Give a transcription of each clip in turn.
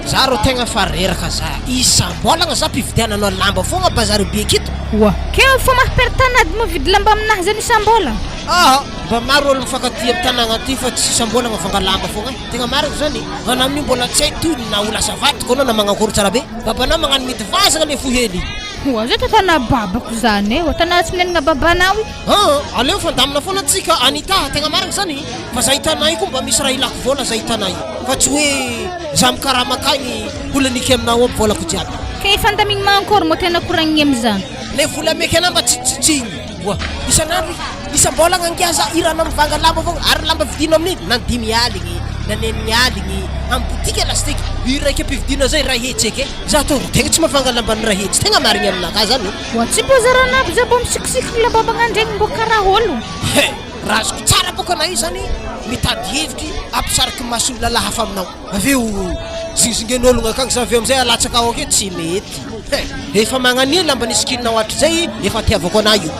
za ro tegna fareraka za isam-bolagna za mpividiananao lamba fogna bazary be kito. Wa ke fa mahpertanady mividy lamba aminahy zany isam-bolagna. Mba maro olo mifankatia amin'ny tanagna aty fa tsy isam-bolagna vanga lamba fogna tegna mariko zany ana amin'io mbola tsy hay toy na ola savate koa na magnakory tsara be babanao magnano mety vazagna le fo hely. Wa za tana babako zany wa tana tsy minenagna babanao. Aleo fandamina foana antsika Anita tegna mariko zany fa za hitanay koa mba misy raha ilako vola za hitanay fa tsy hoe za mikarama akagny vola niky aminao aby volako jiaby. Ke fandamigny mankôry mo tena koragniny amizany. Le vola meky anamba tsitsitsiny wa isanandro isam-bolagna ngiaza irana mivanga lamba fogna ary lamba vidino amin'iny na 10 aligny na 9 aligny amin'ny botika lastika iraika mpividina zay raha hetseke za to tegna tsy mavanga lamba ny raha hetsy tegna marigny aminaka zany. Wa tsy bozarana aby za mbo misikisiky lamba magnandregny mbo karaha olo. Raha azoko tsara boka na io zany mitady hevitry ampisariky masolo lalahy hafa aminao aveo zinzingen'ologna akagny za aveo amizay alatsaka ao ake tsy mety. Efa magnania lamba nisikininao hatrizay efa tiavako anay io.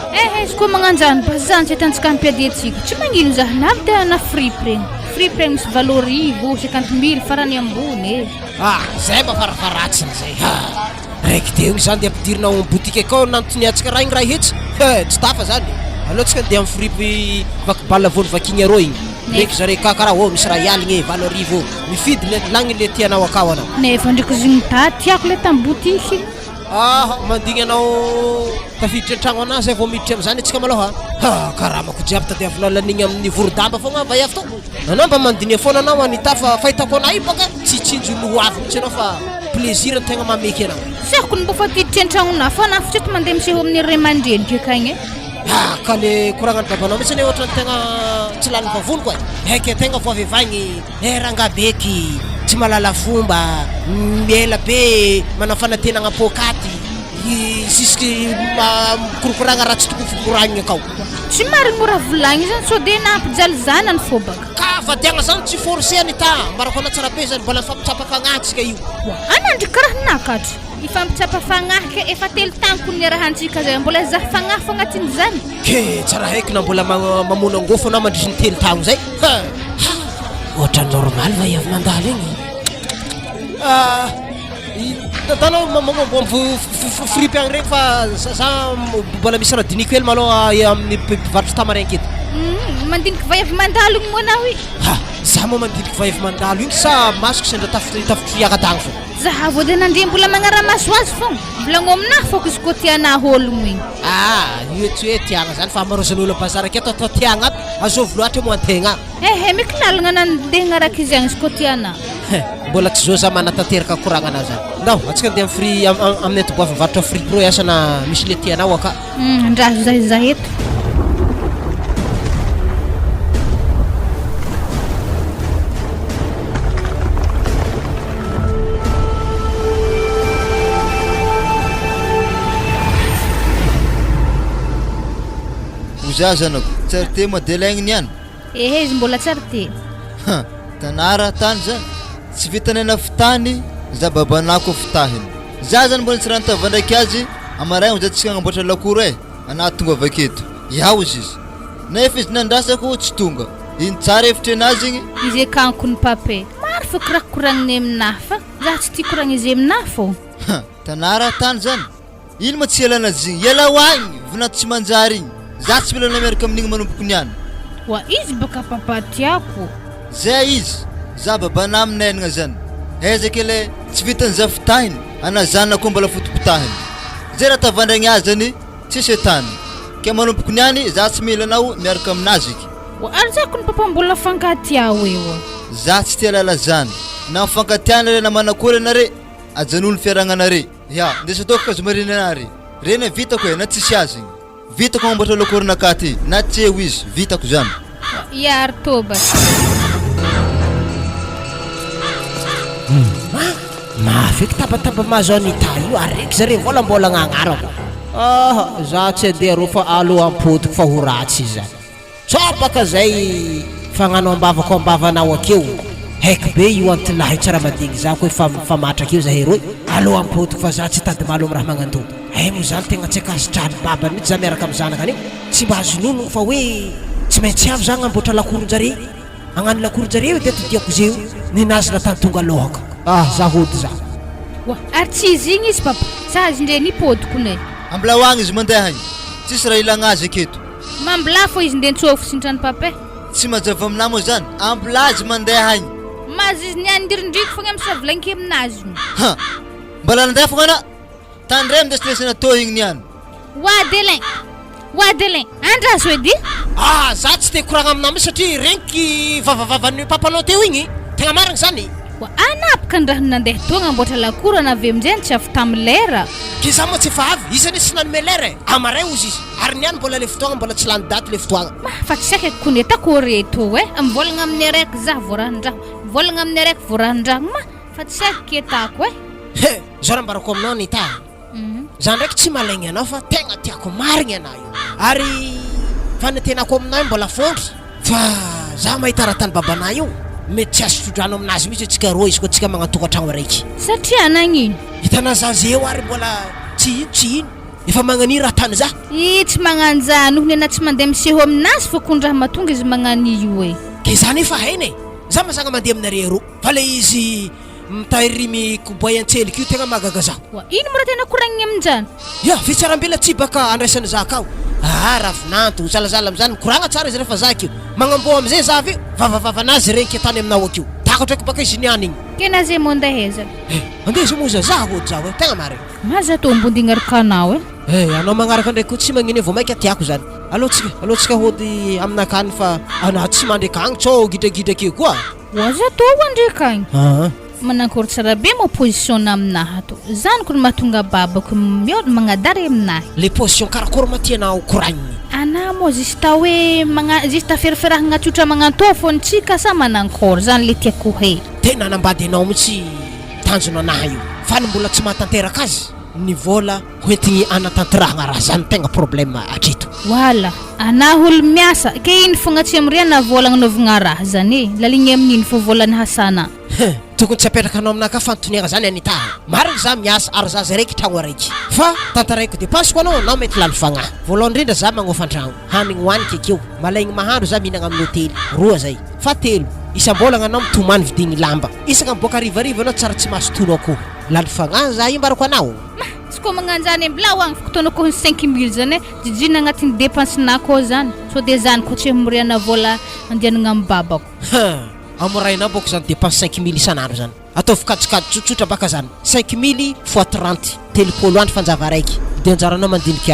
Izy koa magnanjany bazany tsy atantsika ampiady atsika tsy magnino za navy na free preng misy valorivo 50 000 farany ambony. Zay mba farafaratsiny zay raiky teo zany de ampidirinao amin'ny botika akao nantony atsika raha igny raha hetsy tsy tafa zany alohatsika de amin'ny free vakibala vony vakigny arô igny ndraiky zare kakaraha misy raha ialigny valorivo mifidy le lagny le tianao akao anao. Nefa ndraiky zigny tiako le tamin'ny botiky. Mandigny anao tafiditra an-tragno anazy zay vao miditra am'izany atsika maloha karamako jiaby tadiavinao lanigny amin'ny vorodamba fogna va avy to anao mba mandinia foana anao Anita fa fahitako anay baka tsy tsinjo no avy mitsy anao fa plaisir tegna mameky anao. Sako ny mba fatiditra an-tragnona fa nafitra eto mandeha miseho amin'ny ray aman-dreniky akagny ka le koragnany babanao mitsy ane ohatrany tegna tsy lany vavony koa haiky tegna vao avevagny rangabeky tsy malala fomba miela be manao fanatenagna pokaty sisky mikorokoragna raha tsy tokony fikoragniny akao. Tsy marigny mora volagny zany so de nampijaly zanany fô baka ka vadiagna zany tsy forcé Anita mbarako ana tsara be zany mbola mifampitsapa fagnatsika io. Anandry karaha nakatra ifampitsapa fagnahy ke efa telo tanko ny rahantsika zay mbola za fagnahy fagnatiny zany ke tsara haiko na mbola mamona angofo anao mandrisy ny 3 taogno zay ohatra normal va avy mandalo igny tanao fripy agny regny fa za mbola misy raha diniko hely maloha amin'ny mpivarotry tamarenky eto. Mandiniky vaiavy mandalo igny moana oi za moa mandiniky vaiavy mandalo igny sa masoko sendra tafitry yakadagny fo za vao de nandria mbola magnaramaso azy fogna volagno aminahy fôko izy koa tianah ologno igny. Io tsy hoe tiagna zany fa amarozan'olo bazary aketo atao tiagna aby azovy loatra moa antegna. Meky lalagna nandeha gnaraka izy agny izy koa tianah. Mbola tsy zao za manatanteraka koragnanao zany ndao atsika andeha free amin'ny etoboavy mivarotra free pro asana misy le tianao aka andrazo za eto. Zanako tsara te madelaigny niany izy mbola tsara te tanara tany zany tsy vitanena fitany za babanako fitahiny za zany mbola tsy raha nitava ndraiky azy amaraigny za tsika agnamboatra lakoro anaty tonga vaketo iaho izy nefa izy nandrasako tsy tonga iny tsara hevitra anazy igny izy akankony pape maro fa kiraha koragniny aminahy fa za tsy tia koragna izy aminahy fô tanara tany zany ino ma tsy ialana zigny iala hoagny vinato tsy manjary igny za tsy mila miaraka amin'igny manomboko niany wa izy baka papa tiako zay izy za babana aminaignana zany ezaka le tsy vitany za fitahiny anazanako mbola fotopitahiny zay raha tavandragny azy zany tsisy etany ke manomboko niany za tsy mila anao miaraka aminazy iky wa arzako ny papa mbola fankatiao eo za tsy tia lala zany na fankatiana re na manakory anare ajan'olo fiaragnanare ndesa toko kazomariny anare rena vitako na tsisy azy vitako mamboatra lakorona ty na tsy eo izy vitako zany iary toba mafeky tabataba mahazo Anita io araiky zare mbola gn'agnarako za tsy adeha ro fa alo ampotiko fa ho ratsy izy zany so baka zay fagnano ambavako ambavanao akeo haiky be io antilahy tsara madigny za koa fa matraka io zahay roy alo ampotiko fa za tsy tady malo amin'ny raha magnanto mo zany tegna tsy akazitrany babany mitsy za miaraka amin'ny zanaka anio tsy mba azonono fa hoe tsy maintsy avy za agnamboatra lakoron-jare agnano lakoron-jare de todiako zeo ninazy natany tonga lohaka za hody za Wa ary tsy izy igny izy papa za azy ndre nipodiko ne Ambilao agny izy mandeha igny. Tsisy raha ilagna azy aketo. mambilà fo izy ndre nitsôfo sintrany papa Tsy mazava aminahy moa zany. Ambilao azy mandeha igny. mazy izy niandirindriky fogna amisavilanky aminazy io Ha. Mbola nandeha fogna ana. Tandray amindesitresana tô igny niany. wa Delin andraso edy za tsy te koragna aminahy misy satria regniky vavavavan'ny papanao teo igny tegna marigny zany wa anapaka ny raha nandeha togna amboatra lakoro ana avy amin'izay tsy avy tamin'ny lera ke za moa tsy efa avy izany sy nanome lera amaray ozy izy ary niany mbola le fotoagna mbola tsy lany daty le fotoagna fa tsy saika kony takory eto mivolagna amin'ny araiky za voarahan-draha mivolagna amin'ny araiky voarahan-draha ma fa tsy saika ketako zao raha mbarako aminao nita za ndraiky tsy malaigny anao fa tegna tiako marigny anao io ary fanetenako aminao mbola fondry fa za mahita raha tany babanay io mety tsy azo trodrano aminazy mihitsy atsika roa izy koa tsika magnatokantragno araiky satria anagnino hitanao za zeo ary mbola tsy ino efa magnani raha tany za tsy magnanja nohony ana tsy mandeha miseho aminazy fa kony raha mahatonga izy magnano io ke zany efa hainy za mazagna mandeha aminareo roa fa le izy mitahiry koboy antseliky io tegna magaga za wa ino mo raha tena koragniny aminjany ya fitsarambela tsy baka andraisany za kao ravinanto zalazala amizany mikoragna tsara izy rehefa zakio magnamboa amizay za avy vavavavanazy renky tany aminao akio takotraiky baka izy niany igny kena zay mo andeheza andeha izy moza za hody za tegna marigny maza to mbondignaraka anao anao magnaraka ndraiky ko tsy magnino vao maika tiako zany alohatsika hody aminakany fa anao tsy mandreky agny tsô gidragidrake koa waza to andreka agny manankory tsara be mo position aminahy to zany kony mahatonga babako miôdy magnadary aminahy le position karakory matianao koragniny ana mo zista hoe zista feriferahagna tsotra magnantô fony tsika sa manankory zany le tiako he tena anambady anao mihitsy tanjona anahy io fa ny mbola tsy mahatanteraka azy ny vola hoentigny anatanterahagna raha zany tegna problème atreto wala ana olo miasa ke iny fogna tsy amiriana vola agnanovagna raha zany laligny amin'iny fo volany hasana tokony tsy apetraka anao aminaka fanontoniagna zany anita marigny za miasa ary za zay raiky tragno araiky fa tantaraiko depasiko anao mety lalo fagnahy voalohany indrindra za magnofantragno hanigny hoaniky akeo malaigny mahandro za mihinagna amin'ny hôtely roa zay fa telo isam-bolagna anao mitomany vidigny lamba isaka miboaka arivariva anao tsara tsy mahasotono akoho lalo fagnahy za io mbarako anao tsy koa magnanjany ambilao agny fotoana koa 5000 zany jijina agnatin'ny dépense-na koa zany so de zany koa tsy miriana vola andianagna amin'ny babako amorainao boko zany dépense 5000 isan'andro zany ataovy kadikady tsotsotra baka zany 5000 fois 30 telopolo andro fanjava raiky de anjaranao mandiniky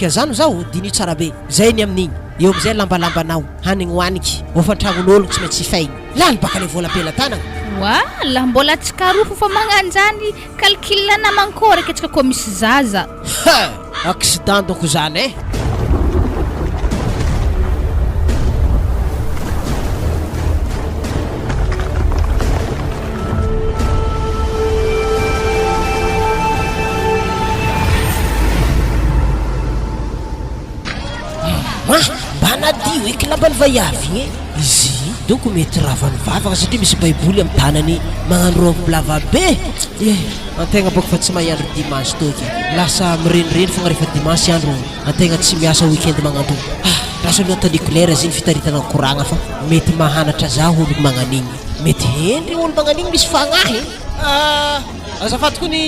azy zany zao diny tsara be zay ny amin'igny eo amizay lambalambanao hanigny hoaniky ofantragnon'ologno tsy maintsy ifaigny lany baka le vola ampelantanagna wala mbola tsy karofo fa magnanjany calcul na mankory aketsika koa misy zaza accident donc zany banadio eky lambany vaiavy izy donc mety ravany vavaka satria misy baiboly amin'ny tanany magnano robe lava be antegna boko fa tsy mahandro dimanche toky lasa mirenireny fogna rehefa dimanche andro antegna tsy miasa weekend magnanto lasa lotaniko lera ziny fitaritana koragna fa mety mahanatra za olo magnanigny mety hendry olo magnanigny misy fagnahy azafady koa ny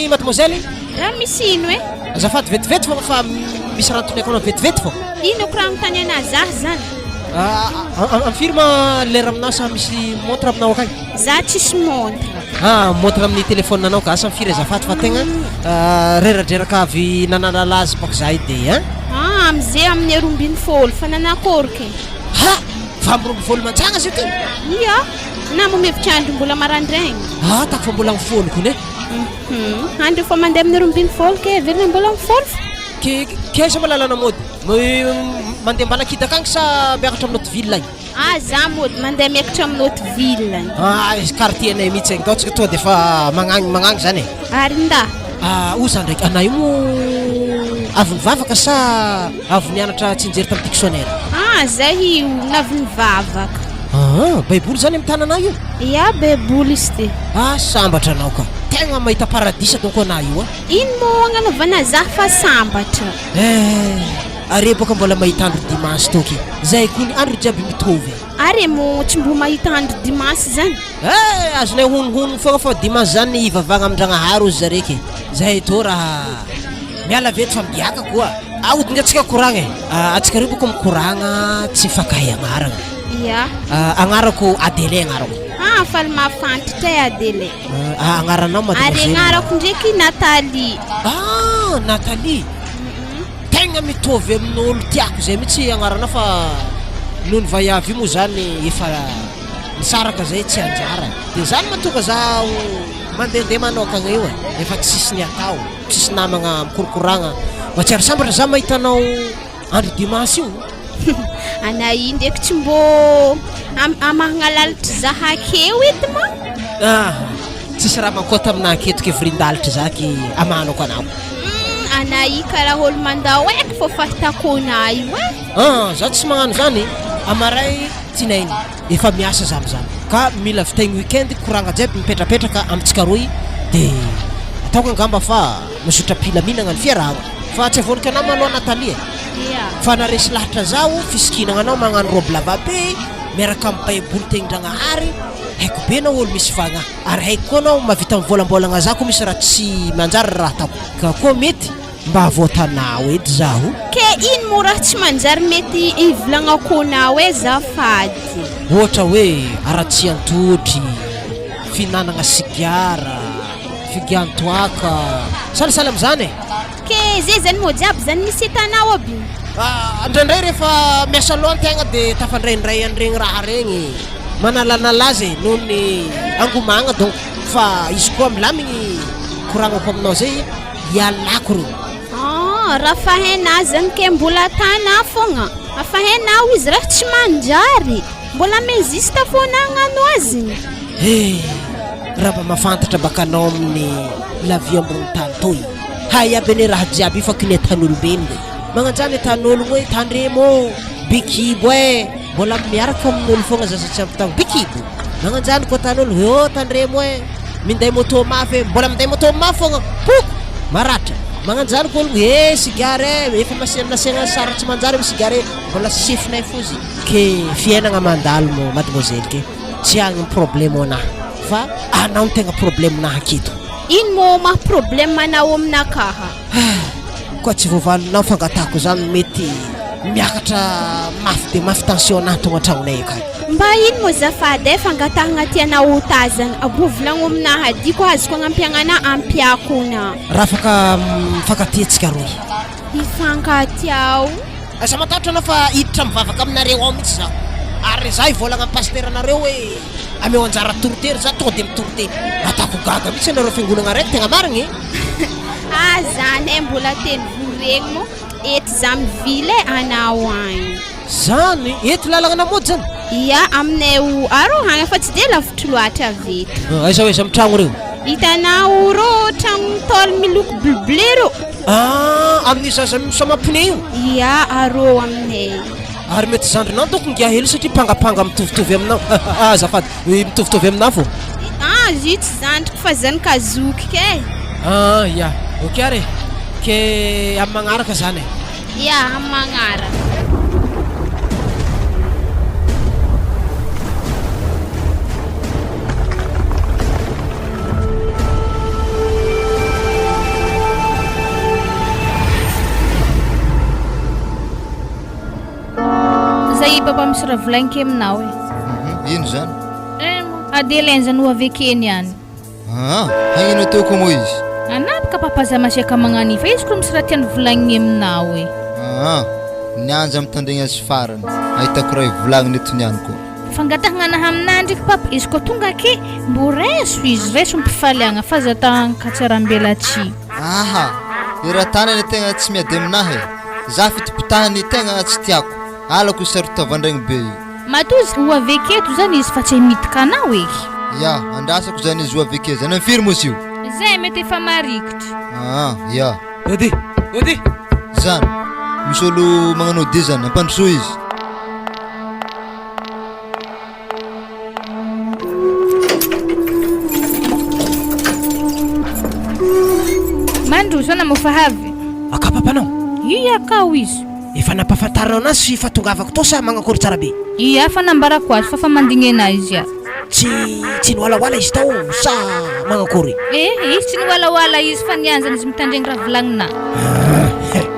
mademoiselle raha misy ino azafady vetivety fa misy rantoniako anao vetivety fô ino koragna mitany ana za zany amfirma lera aminao sa misy montre aminao akagny za tsisy montre montre amin'ny téléphone anao ka asa mifiry azafady fa tegna reradreraka avy nananalazy baka za ide amizay amin'ny rombiny folo fa nanakory ke fa amin'ny rombiny folo mantsagna zay ty ia na momevitra andro mbola marandraigny tako fa mbola amin'ny folo kony andro fa mandeha amin'ny rombiny folo ke verina mbola amin'ny folo keza malalana mody mandeha mbanakita akagny sa miakatra amin'ny autre ville agny za mody mandeha miakatra amin'ny autre ville agny quartier anay mihitsy agny taotsika to de fa magnagny zany ary nda oza ndraiky anay mo avy nivavaka sa avy nianatra tsinjery tamin'ny dictionnaire zay io navy nivavaka baiboly zany amin'ny tanana io ia baiboly izy ty sambatra anao ka tegna mahita paradisa donc anao io ino mo agnanovana za fa sambatra are boka mbola mahita andro dimanche toky zay koa ny andro jiaby mitovy Ary mo tsy mbo mahita andro dimansy zany. Azonay hononhono foana fa dimansy zany ivavagna amin-dragnahary ozy zareky. Zahay tô raha miala veto fa miaka koa. Ahodinga atsika koragna atsika rio boko mikoragna tsy fakahay agnarana. Ya. Agnarako Adele agnarako. Faly mafantatra Adele. Agnaranao Ary agnarako ndraiky Nathalie. Nathalie. Tegna mitovy amin'olo tiako zay mitsy agnarana fa nohon'ny vaiavy io moa zany efa nisaraka zay tsy anjara. De zany matonga zaho mandehandeha manokagna io efa tsisy ny atao, tsisy namagna mikorokoragna. Matsiaro sambatra za mahitanao andro dimansy io. Anay ndraiky tsy mbo amagnalalitra zahakeo edy ma. Tsisy raha mankota aminah aketo ke vrindalitra zaky amanako anao. Anay karaha olo mandao eky fô fahitako anay io za tsy magnano zany. Amaray tinainy efa miasa zamzany ka mila vitaigny weekend koragna jiaby mipetrapetraka amitsika roy de ataoko angamba fa mizotra pila mihinagna ny fiarahana fa tsy avonika anao maloha Nathalie. Fa naresy lahatra zao fisikinagna anao magnano robe lava be miaraka amin'ny baiboly tegnin-dragnahary haiko be na olo misy fagna ary haiko koa anao mavita mivolambolagna zako misy raha tsy manjary raha atako ka koa mety mba avoatanao edy zaho. Ke ino mo raha tsy manjary mety ivolagnako anao zafady? Ohatra hoe aratsiantotry, finanagna sigara, figiantoaka, salasala am'zany. Ke zay zany mo jiaby zany misy hitanao aby? Indraindray rehefa miasa lohan-tegna de tafandraindray an'iregny raha regny manalanalazy noho ny angomagna donc fa izy koa milamigny koragnako aminao zay ialako ro. Raha fahainao zany ke mbola tana fogna. Afahainao izy raha tsy manjary. Mbola mezista foana agnano azy. Raha mba mafantatra baka anao amin'ny lavia ambony tany toy. Hay aby ny raha jiaby fa kine tan'olombelona. Magnanjany tan'ologno hoe tandremo bikibo mbola miaraka amin'olo fogna zaza tsy ampitagno bikibo. Magnanjany koa tan'olo tandremo minday moto mafy mbola minday moto mafy fogna poko maratra. Magnanjany koa olo sigare efa nasiagna sara tsy manjary amin'ny sigare mbola sifinay fozy. Ke fiainagna mandalo mo mademoiselle ke tsy agny problème anahy fa anao tegna problème nahy aketo. Ino mo ma problème anao aminakaha? Koa tsy voavalinao fangatako zany mety miakatra mafy de mafy tension nahy tonga an-tragnonay akany. Mba ino mo zafady fangatahagna tianao tazana abovolagno aminahy adiko azoko agnampiagnana ampiakona. Raha afaka mifankatia roy. Ifankatiao? Asa matahotra anao fa hiditra mivavaka aminareo ao mihitsy zaho. Ary za ivolagna amin'ny pasteranareo hoe ameo anjara toritery za tonga de mitorite. Atako gaga mihitsy anareo fiangonagna raiky tegna marigny. Zany mbola teny voregny mo ety za mivily anao agny. Zany ety lalagna mody zany? Ya aminay arohagna fa tsy de lavitry loatra veto. Aiza amin'ny tragno reo? Hitanao ro tragno tôly miloko bleu ro. Amin'ny zaza misoma pneu io? Ya arô aminay. Ary mety zandrinao doko ngia hely satria pangapanga mitovitovy aminao. Zafady mitovitovy aminao fô. Zity zandriko fa zany kazoky ke. Ya ok are ke amin'ny magnaraka zany. Ya amin'ny magnaraka. Zay papa misy raha volagniko aminao Ino zany? Adele zany ho avekeny ihany. Hagnino ataoko mo izy? Anapaka papa za masiaka magnano fa izy koa misy raha tiany volagniny aminao nianja mitandregny azy farany ahitako raha ivolagniny eto niany koa. Fangatahagna aminah ndraiky papa izy koa tonga ake mbo reso mpifaliagna fa za tankatsaram-belatsy. I raha tanany tegna tsy miady aminahy za fitipitahany tegna tsy tiako alako sarotavandregny be io. Matozy ho aveketo zany izy fa tsy midika anao eky. Ya andrasako zany izy ho aveke zany firy moa io? Zay mety efa marikitra. Ya Ody zany misy olo magnano ody zany ampandroso izy. Mandroso na mofahavy akapapanao iya kao izy efa nampafantarana anazy fa tongavako to sa magnakory tsara be. Ia fa nambarako azy fa mandignena izy ia. Tsy niwalawala izy tao sa magnakory? Izy tsy niwalawala izy fa nianjana izy mitandregny raha volagnina.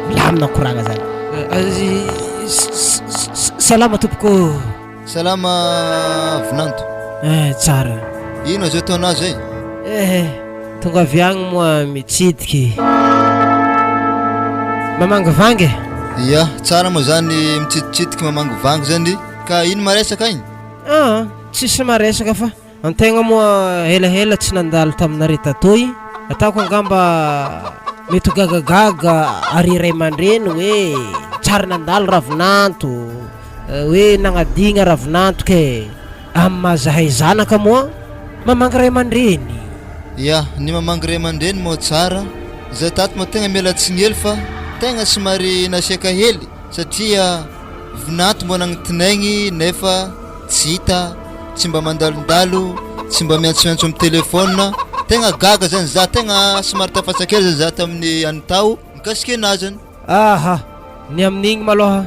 Milamina koragna zany. Salama tompoko. Salama vinanto. Tsara. Ino zao taonazy tonga avy agny moa mitsidiky. Mamangivangy. Ya, tsara moa zany mitsiditsidiky mamangivangy zany. Ka ino maresaka igny? Tsisy maresaka fa antegna moa helahela tsy nandalo taminare tatoy. Ataoko angamba mety gagagaga ary ray aman-dreny hoe tsara nandalo ravinanto, hoe nagnadigna ravinanto ke amin'ny mahazahay zanaka moa mamangy ray aman-dreny. Ya, ny mamangy ray aman-dreny moa tsara. Zay tato moa tegna miala tsigny hely fa tegna somary nasiaka hely satria vinanto mbo nagnitinaigny nefa tsy hita, tsy mba mandalondalo, tsy mba miantsomiantso amin'ny telefôna. Tegna gaga zany za, tegna somary tafatsakely zany za tamin'ny anitao mikasika anazany. Ny amin'igny maloha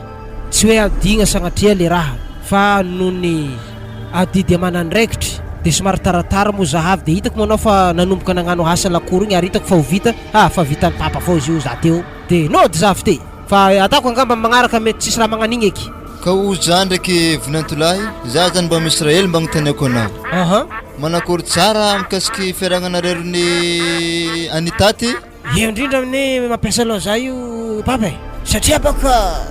tsy hoe adigna sagnatria le raha fa nohony adidy amanandraikitry de somary taratara moa zahavy de hitako manao fa nanomboka nagnano asa lakory igny ary hitako fa ho vita. Fa vitan'ny papa fao izy io za teo de nody zavy te fa atako angamba magnaraka mety tsisy raha magnan'igny eky. Ka o za ndraiky vinantolahy, za zany mba misy rahely mba agnontaniako anao. Manakory tsara mikasiky fiaragnanareo ny anitaty? Indrindra amin'ny mampiasa aloha za io papa satria baka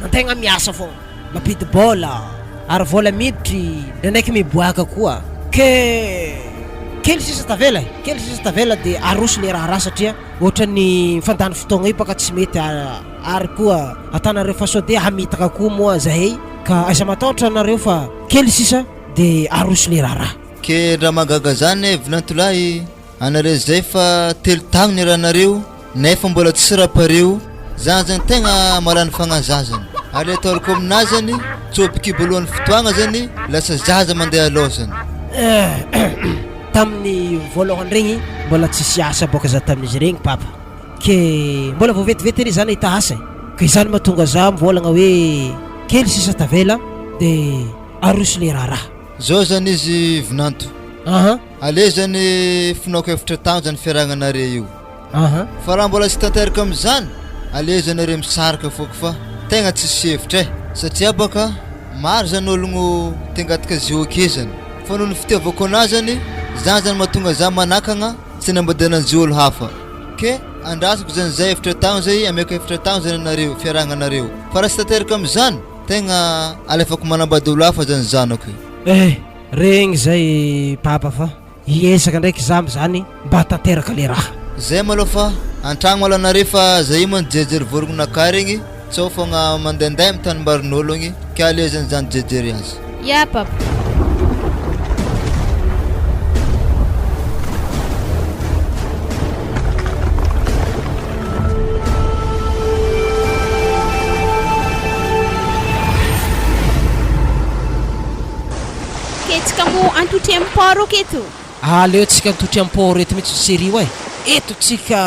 antegna miasa fô mampidi bola ary vola miditry ndraindraiky miboaka koa ke kely sisa tavela de aroso le raha satria ohatra ny mifandany fotoagna io baka tsy mety ary koa atanareo fa sao de hamitaka koa moa zahay ka aza matahotra anareo fa kely sisa de aroso le raha. Ke raha magaga zany vinantolahy, anareo zay fa telo tagno ny rahanareo nefa mbola tsy rapareo. Zany zany tegna malany fagnazazany ary ataoriko aminazy zany tsopiky boalohan'ny fotoagna zany lasa zaza mandeha aloha zany. Tamin'ny voalohany regny mbola tsisy asa boka za tamin'izy regny papa ke mbola vao vetivety ry zany hita asa ke zany mahatonga za mivolagna hoe kely sisa tavela de aroso le raha. Zao zany izy vinanto. Ale zany finaoko efatra tagno zany fiaragnanare io. Fa raha mbola tsy tanteraka am'zany ale zanare misaraka foka fa tegna tsisy hevitra satria baka maro zany ologno tengataka zioke zany fa noho ny fitiavako anazy zany zany zany mahatonga za manakagna tsy nambadananzy olo hafa ke andrasako zany zay efatra tagno zay ameko efatra tagno zany anareo fiaragnanareo fa raha tsy tanteraka am'zany tegna alefako manambady olo hafa zany zanako. Regny zay papa fa iezaka ndraiky za zany mba tanteraka le raha zay malo fa antragno malo anare fa zay moa jejery vorognonaka regny tsao fogna mandehandeha amin'ny tanimbarin'olo igny ke alezany zany jejery azy. Ya papa. Ketsika mo antotry amin'ny port aketo. Aleo tsika antotry amin'ny port eto mihitsy serio eto tsika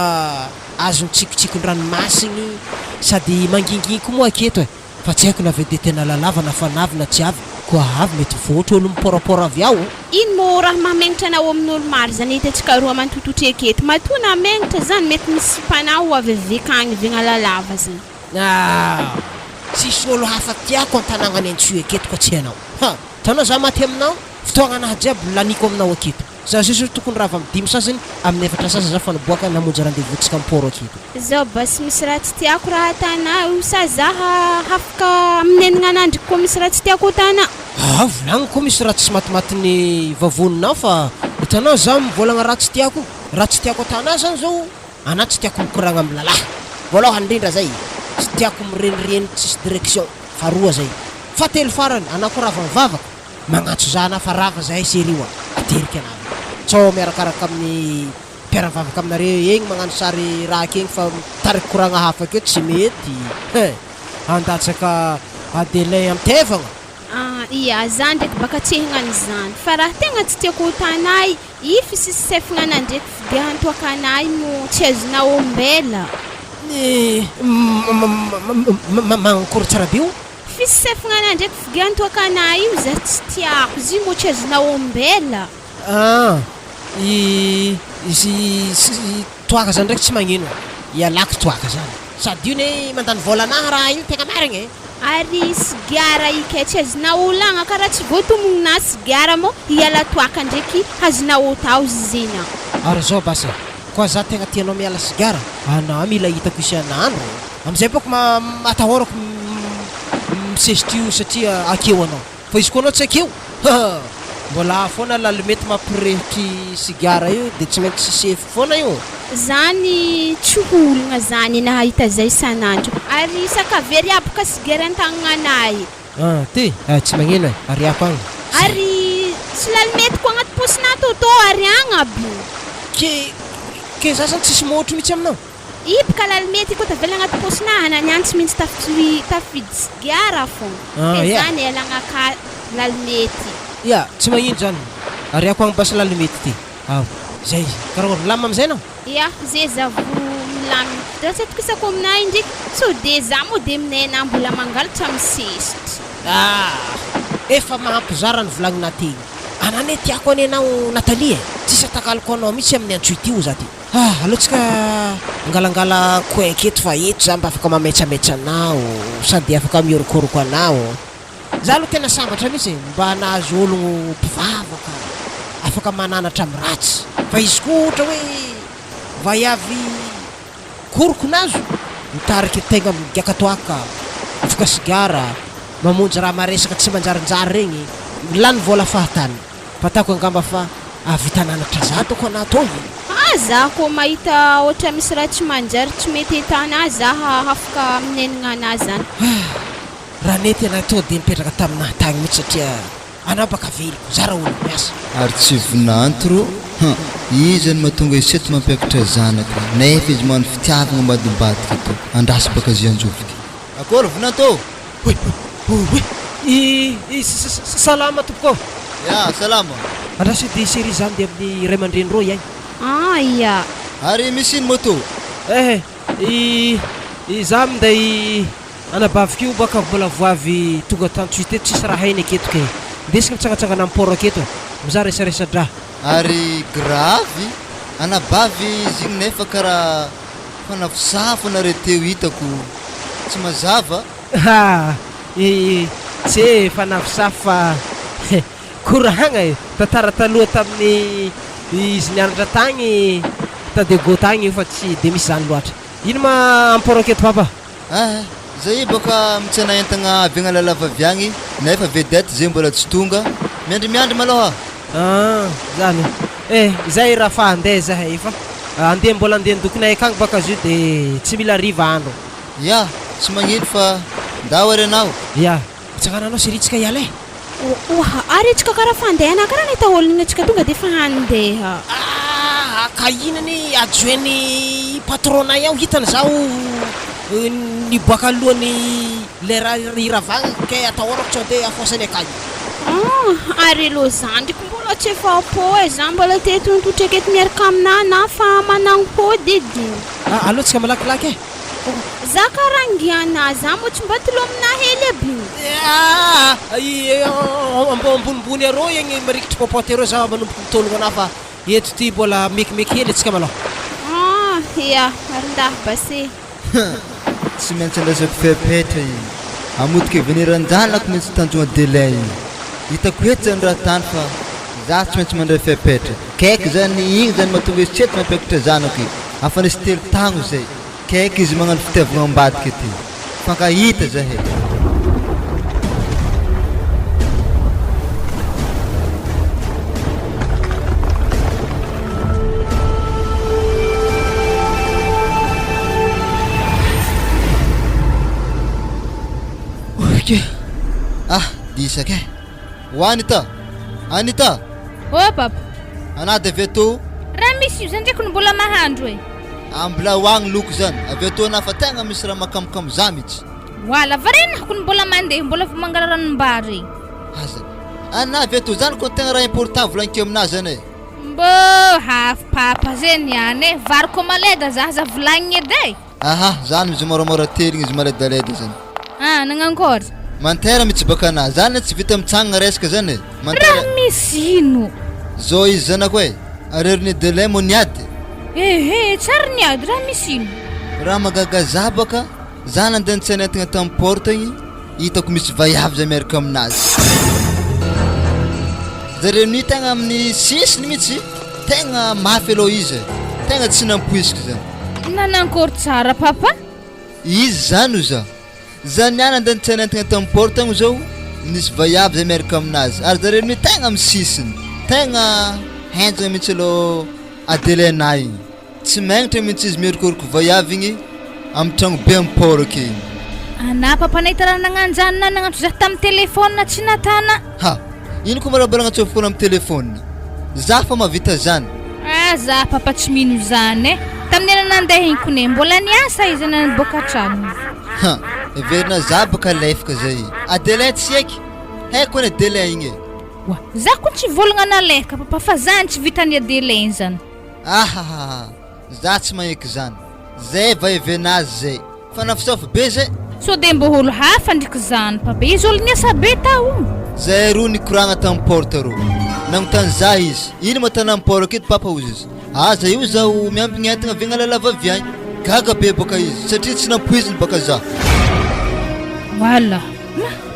azo mitsikotsikon-dranomasigny sady mangingingy koa moa aketo fa tsy haiko na ve de tena lalava na fanavy na tsy avy koa avy mety voatra olo miporapora avy ao. Ino mo raha mahamegnatra anao amin'olo maro zany hitantsika roa mantototry aketo matoa namegnatra zany mety misy mpanao avevekagny vigna lalava zany. Tsisy olo hafa tiako an-tanagnany antsoy aketo ka tsy hainao. Tanao za maty aminao fotoagna anahy jiaby laniko aminao aketo. Za sisy tokony raha amin'ny 10 sasany amin'ny 4 sasany za fa niboaka namonjy rendez-vous tsika miporo aketo. Zao ba sy misy raha tsy tiako raha atanao sa zaha hafaka aminenagna anandriky koa misy raha tsy tiako atana. Volagny koa misy raha tsy matimaty ny vavoninao fa hitanao za mivolagna raha tsy tiako atana zany zao anahy tsy tiako mikoragna amin'ny lalahy voalohany indrindra zay tsy tiako mirenireny tsisy direction faharoa zay fatelo farany anako rava mivavaka magnantso zana fa rava zahay serioa ateriky anazy tsao miarakaraka amin'ny mpiara-mivavaka aminareo egny magnano sary raha kegny fa tariky koragna hafa keo tsy mety andatsaka adelin amtevagna. Ia zany ndraiky baka tsy hignany zany fa raha tegna tsy tiako tanay ify sisy sefagna anay ndraiky fidiahan toakanay mo tsy azonao ombela. Mankory tsara be io. Fisefagna anà ndraiky vigany toaka anà io za tsy tiako izy io moa azonao ombela. Toaka zany ndraiky tsy magnino, ialako toaka zany sady io ne mandany vôlanahy raha io tegna marigny. Ary sigara ika tsy azonao olagna karaha tsy voatomognona sigara moa iala toaka ndraiky azonao tao zena. Ary zao basa koa za tegna tianao miala sigara, anao mila hitako isan'andro am'izay bôko matahorako misesitry io satria akeo anao, fa izy koa anao tsy akeo mbola foana lalimety mampirehitry sigara io de tsy maintsy sisefy foana io. Zany tsy olagna zany nahita zay isan'andro ary sakavery abaka sigara an-tagnanay. Ty tsy magnino ariako agny. Ary tsy lalimety koa agnaty posina tô ary agny aby. Ke za zany tsisy môtro mihitsy aminao. Ibaka lalimety koa tavela agnaty posina anany tsy maintsy tafidy sigara foagna. Zany alagna ka lalimety. Ya, tsy magnino zany. Ariako agny basa lalimety ty. Zay karaha milamina am'zay anao. Ya, zay zavo milamina. Raha tsy atokisako aminay ndraiky so de za moa de aminay anah mbola mangalatra misesitry. Efa mahampizara ny volagnina tegny. Anane tiako any anao Natalie, tsisy atakaloko anao mihitsy amin'ny antsoity io za ty. Alohatsika angalangala koeky eto fa eto za mba afaka mametsametsa anao sady afaka miorokoroko anao. Za aloha tena sambatra mihitsy mba nahazo ologno mpivavaka afaka mananatra amin'ny ratsy, fa izy koa ohatra hoe vaiavy koroko nazo mitariky tegna migaka toaka mifoka sigara mamonjy raha maresaka tsy manjarinjary regny lany vola fahatany, fatako angamba fa avita nanatra za toko anah tô. Za koa mahita ohatra misy raha tsy manjary tsy mety etana za afaka minenagna anah zany. Raha nety anah tô de mipetraka taminahy tagny mihitsy satria anao baka veliko za raha olo miasa. Ary tsy vinantoro izy ny mahatonga iseto mampiakatra zanaka nefa izy mano fitiavagna ambadimbadika to andrasy baka zy anjoviky. Akory vinantô? Salama tompoko. Ya, salama. Andrasy de série zany de amin'ny ray aman-dreny rô ihany. Ya. Ary misy ino moto? Za minday anabavika io baka mbola voavy tonga tantsoity eto tsisy raha hainy aketo ke ndesika mitsangatsangana amin'ny port aketo mizaha resaresadra. Ary gravy anabavy izy igny nefa karaha fanafosafo anare teo hitako tsy mazava. Tsy fanafosafo fa koragna tantara taloha tamin'ny izy nianatra tagny tadego tagny fa tsy de misy zany loatra. Ino ma amporo aketo papa? Zay baka mitsena entagna avy agna lalavavy agny nefa vedette zay mbola tsy tonga miandry malôha. Zany zay raha fa andeha zahay fa andeha mbola andeha ndokonay akagny baka izy io de tsy mila riva andro. Ya, tsy magnino fa ndao ary anao. Ya, mitsangana anao siritsika iala e. Ary antsika karaha fandehana karaha nahita olona antsika tonga de fa handeha. Ka inany adjoeny patronay ao hitany zao niboaka alohany le raha iravagna ke atahorako tsy andeha afosany akagny. Ary aloha zany ndraiky mbola tsy efa po za mbola te tontotra aketo miaraka aminah na fa manangopody edy. Alohatsika malakilaky e. Za karangiana za moa tsy mba tilo aminah hely aby. Ambonimbony arô igny marikitry popoty arô za manomboky mitologno anah fa eto ty mbola mekimeky hely atsika malôha. Ya, arindahy basé. Tsy maintsy andrasako fepetra igny amodika veneran-janako maintsy tanjona délai igny hitako eto zany raha tany fa za tsy maintsy mandray fepetra kaiky zany igny zany mahatonga izy tsy eto mampiakatra zanako igny afa nisy telo tagno zay kaiky izy magnano fitiavagna ambadika ty fankahita zahay. Disaka ho Anita. Papa. Anah de avy atô Raha misy io zany ndraiky no mbola mahandro e. ambola hoagny loko zany avy atô anah fa tegna misy raha makamokamo za mihitsy. Wala varenako no mbola mandeha mbola fa mangala ranom-bary. Anah avy atô zany koa tegna raha important volagniko aminah zany e. Mbô hafa papa zay niany e. Vary koa maleda za volagny edy e. aha zany izy moramora terigny izy maledaleda zany Nangankôry mantera mitsy baka ana zany tsy vita mitsangana resaka zany raha misy ino zao izy zanako e areriny délai mo niady tsara niady raha misy ino raha magaga za baka za nandeha nitsanentagna tamin'ny porte igny hitako misy vaiavy zay miaraka aminazy zareo ny tegna amin'ny sisiny mihitsy tegna mafy aloha izy tegna tsy nampoisika zany nanankory tsara papa izy zany o za niany nandeha nitsanentagna tamin'ny porte igny zao nisy vaiavy zay miaraka aminazy ary zareo ny tegna amin'ny sisiny tegna henjagna mihitsy aloha adelena igny tsy magnatra mihitsy izy miorikoriko vaiavy igny amin'ny tragno be amin'ny port ake igny ana papa nahita raha nagnanjany na nagnantso za tamin'ny telefôna tsy natana ha ino koa maraha nagnantsofokona amin'ny telefôna za fa mavita zany za papa tsy mino zany tamin'ny ana nandeha igny kone mbola niasa izy nanaboaka trano ha everina za baka lefaka zay adelin tsy eky haiko ny adelin igny wa za ko tsy volagna naleka papa fa zany tsy vitany adelin zany za tsy maheky zany zay vaevenazy zay fa nafisafa be zay so de mbo olo hafa ndriky zany papa izy olo niasa be tao zay ro nikoragna tamin'ny porte ro nagnotany za izy ino matana amin'ny port aketo papa ozy izy aza io zaho miambigny entagna avegna lalavaviagny gaga be baka izy satria tsy nampoiziny baka za wala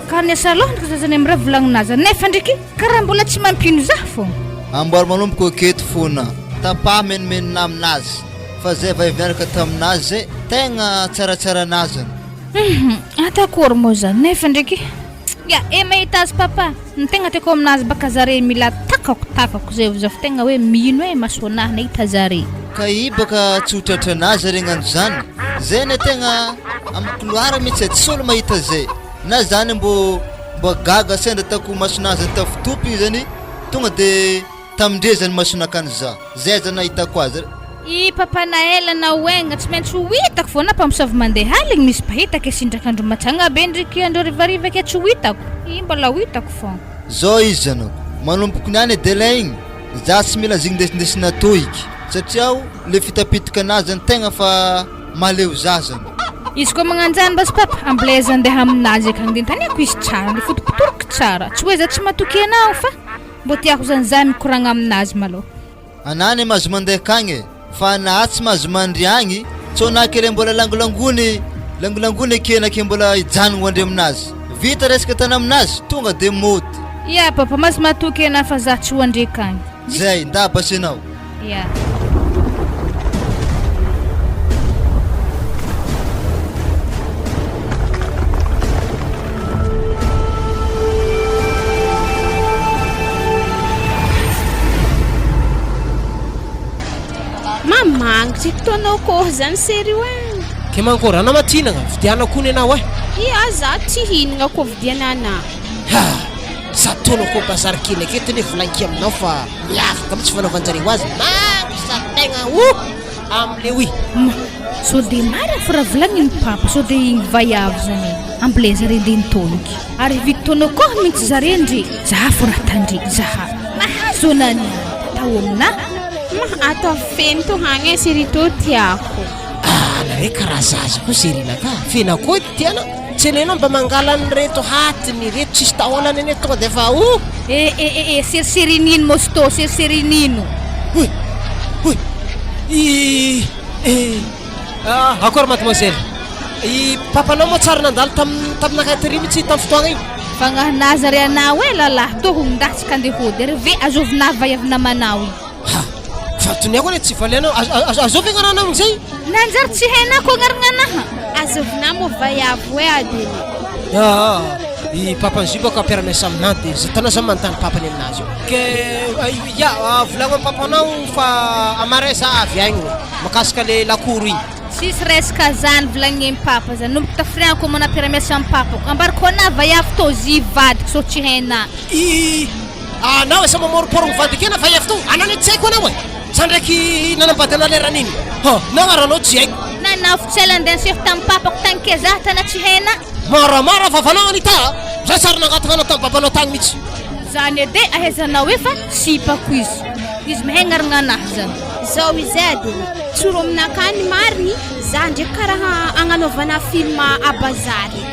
ka niasa loha ndriky zazany amin'ny raha volagnin'azy nefa ndriky karaha mbola tsy mampino za fô amboary manomboko aketo fona tapa menomenona aminazy fa zay vaivyanaka taminazy zay tegna tsaratsara anazy atakory moa zany nefa ndriky mahita azy papa ny tegna tiako aminazy baka zare mila takako zay za fa tegna hoe mino hoe masoanahy nahita zare ka i baka tsy hotratra anazy zare gnano zany zay ny tegna amin'ny couloir mihitsy tsy olo mahita zay na zany mbo gaga sendra tako masonazy tafitopy zany tonga de tamindrezany masonakany zay zany nahitako azy papa naela na oegna tsy maintsy ho hitako foana mpamosavy mandeha haligny misy pahitaka sindrakandro matsagna be ndriky andro rivarivaka tsy ho hitako mbola ho hitako foana zao izy zanako manompoko niany délai igny za tsy mila zigny ndesindesina toiky satria le fitapitaka anazy zany tegna fa maleo za zany izy koa magnanjany basy papa amblaiza andeha aminazy akagny de ntaniako izy tsara le fotopotoroko tsara tsy hoe za tsy matoky anao fa mbo tiako zany za mikoragna aminazy maloha anany mahazo mandeha akagny fa na tsy mahazo mandry agny tsonakele mbola langolangony akenake mbola hijanogno hoandre aminazy vita resaka tana aminazy tonga de mody papa mahazo matoky ana fa za tsy hoandre akagny zay ndabasy anao mamangitry toanao koa zany sery hoe ke mankory ana matinagna vidiana kony anao za tsy hinagna koa vidiana ana za tono koa bazary kely aketo ne volanky aminao fa miafaka mitsy fanaovanjareo azy magsategna amle oi so de marina fa raha volagniny papa so de igny vaiavy zany amble zare nde nitoniky ary vidy toanao koa mihitsy zare ndre za fo raha tandriky zaha mahazo anany tao amina atao feno to hagny sery to tiako nare karaha zaza koa serinaka fena koa tiana tsy elenao mba mangalany reto hatiny reto tsisy taolany ane tonga de fa seriserinino mosto seriserinino akory mademoiselle papanao moa tsara nandalo taminakatry mitsy tamin'ny fotoagna io fagnahinazy ary anao lalahy to hondatsika andeha hody ary ve azovina vaiavina manao io fatoniako ne tsy valianao azovy agnaranao amizay nanjary tsy hainako agnarananaha azovina mo vaiavy hoe adiny i papany zy baka ampiaramiasa aminah de za tana za manontany papany aminazy ke volagno amin'ny papanao fa amare za avy agny makasika le lakoro igny sisy resaka zany volagniny amin'ny papa zany nomboko tafirianako manampiaramiasa amin'ny papako ambariko ana vaiavy to zy vadiko so tsy haina anao esa mamoroporogno vadikena vaiavy to anao ne tsy haiko anao sa ndraiky nanambadana leraniny nagnaranao tsy haiko nanafitsela andeha seho tamin'ny papako tagny ke za tana tsy haina maramara vavanao anita za sary nangatagna tamin'ny babanao tagny mihitsy zany ede ahezanao hoe fa sipako izy mahay agnarana anahy zany zao izay adiny tsoro aminakany mariny za ndraiky karaha agnanovana film a bazary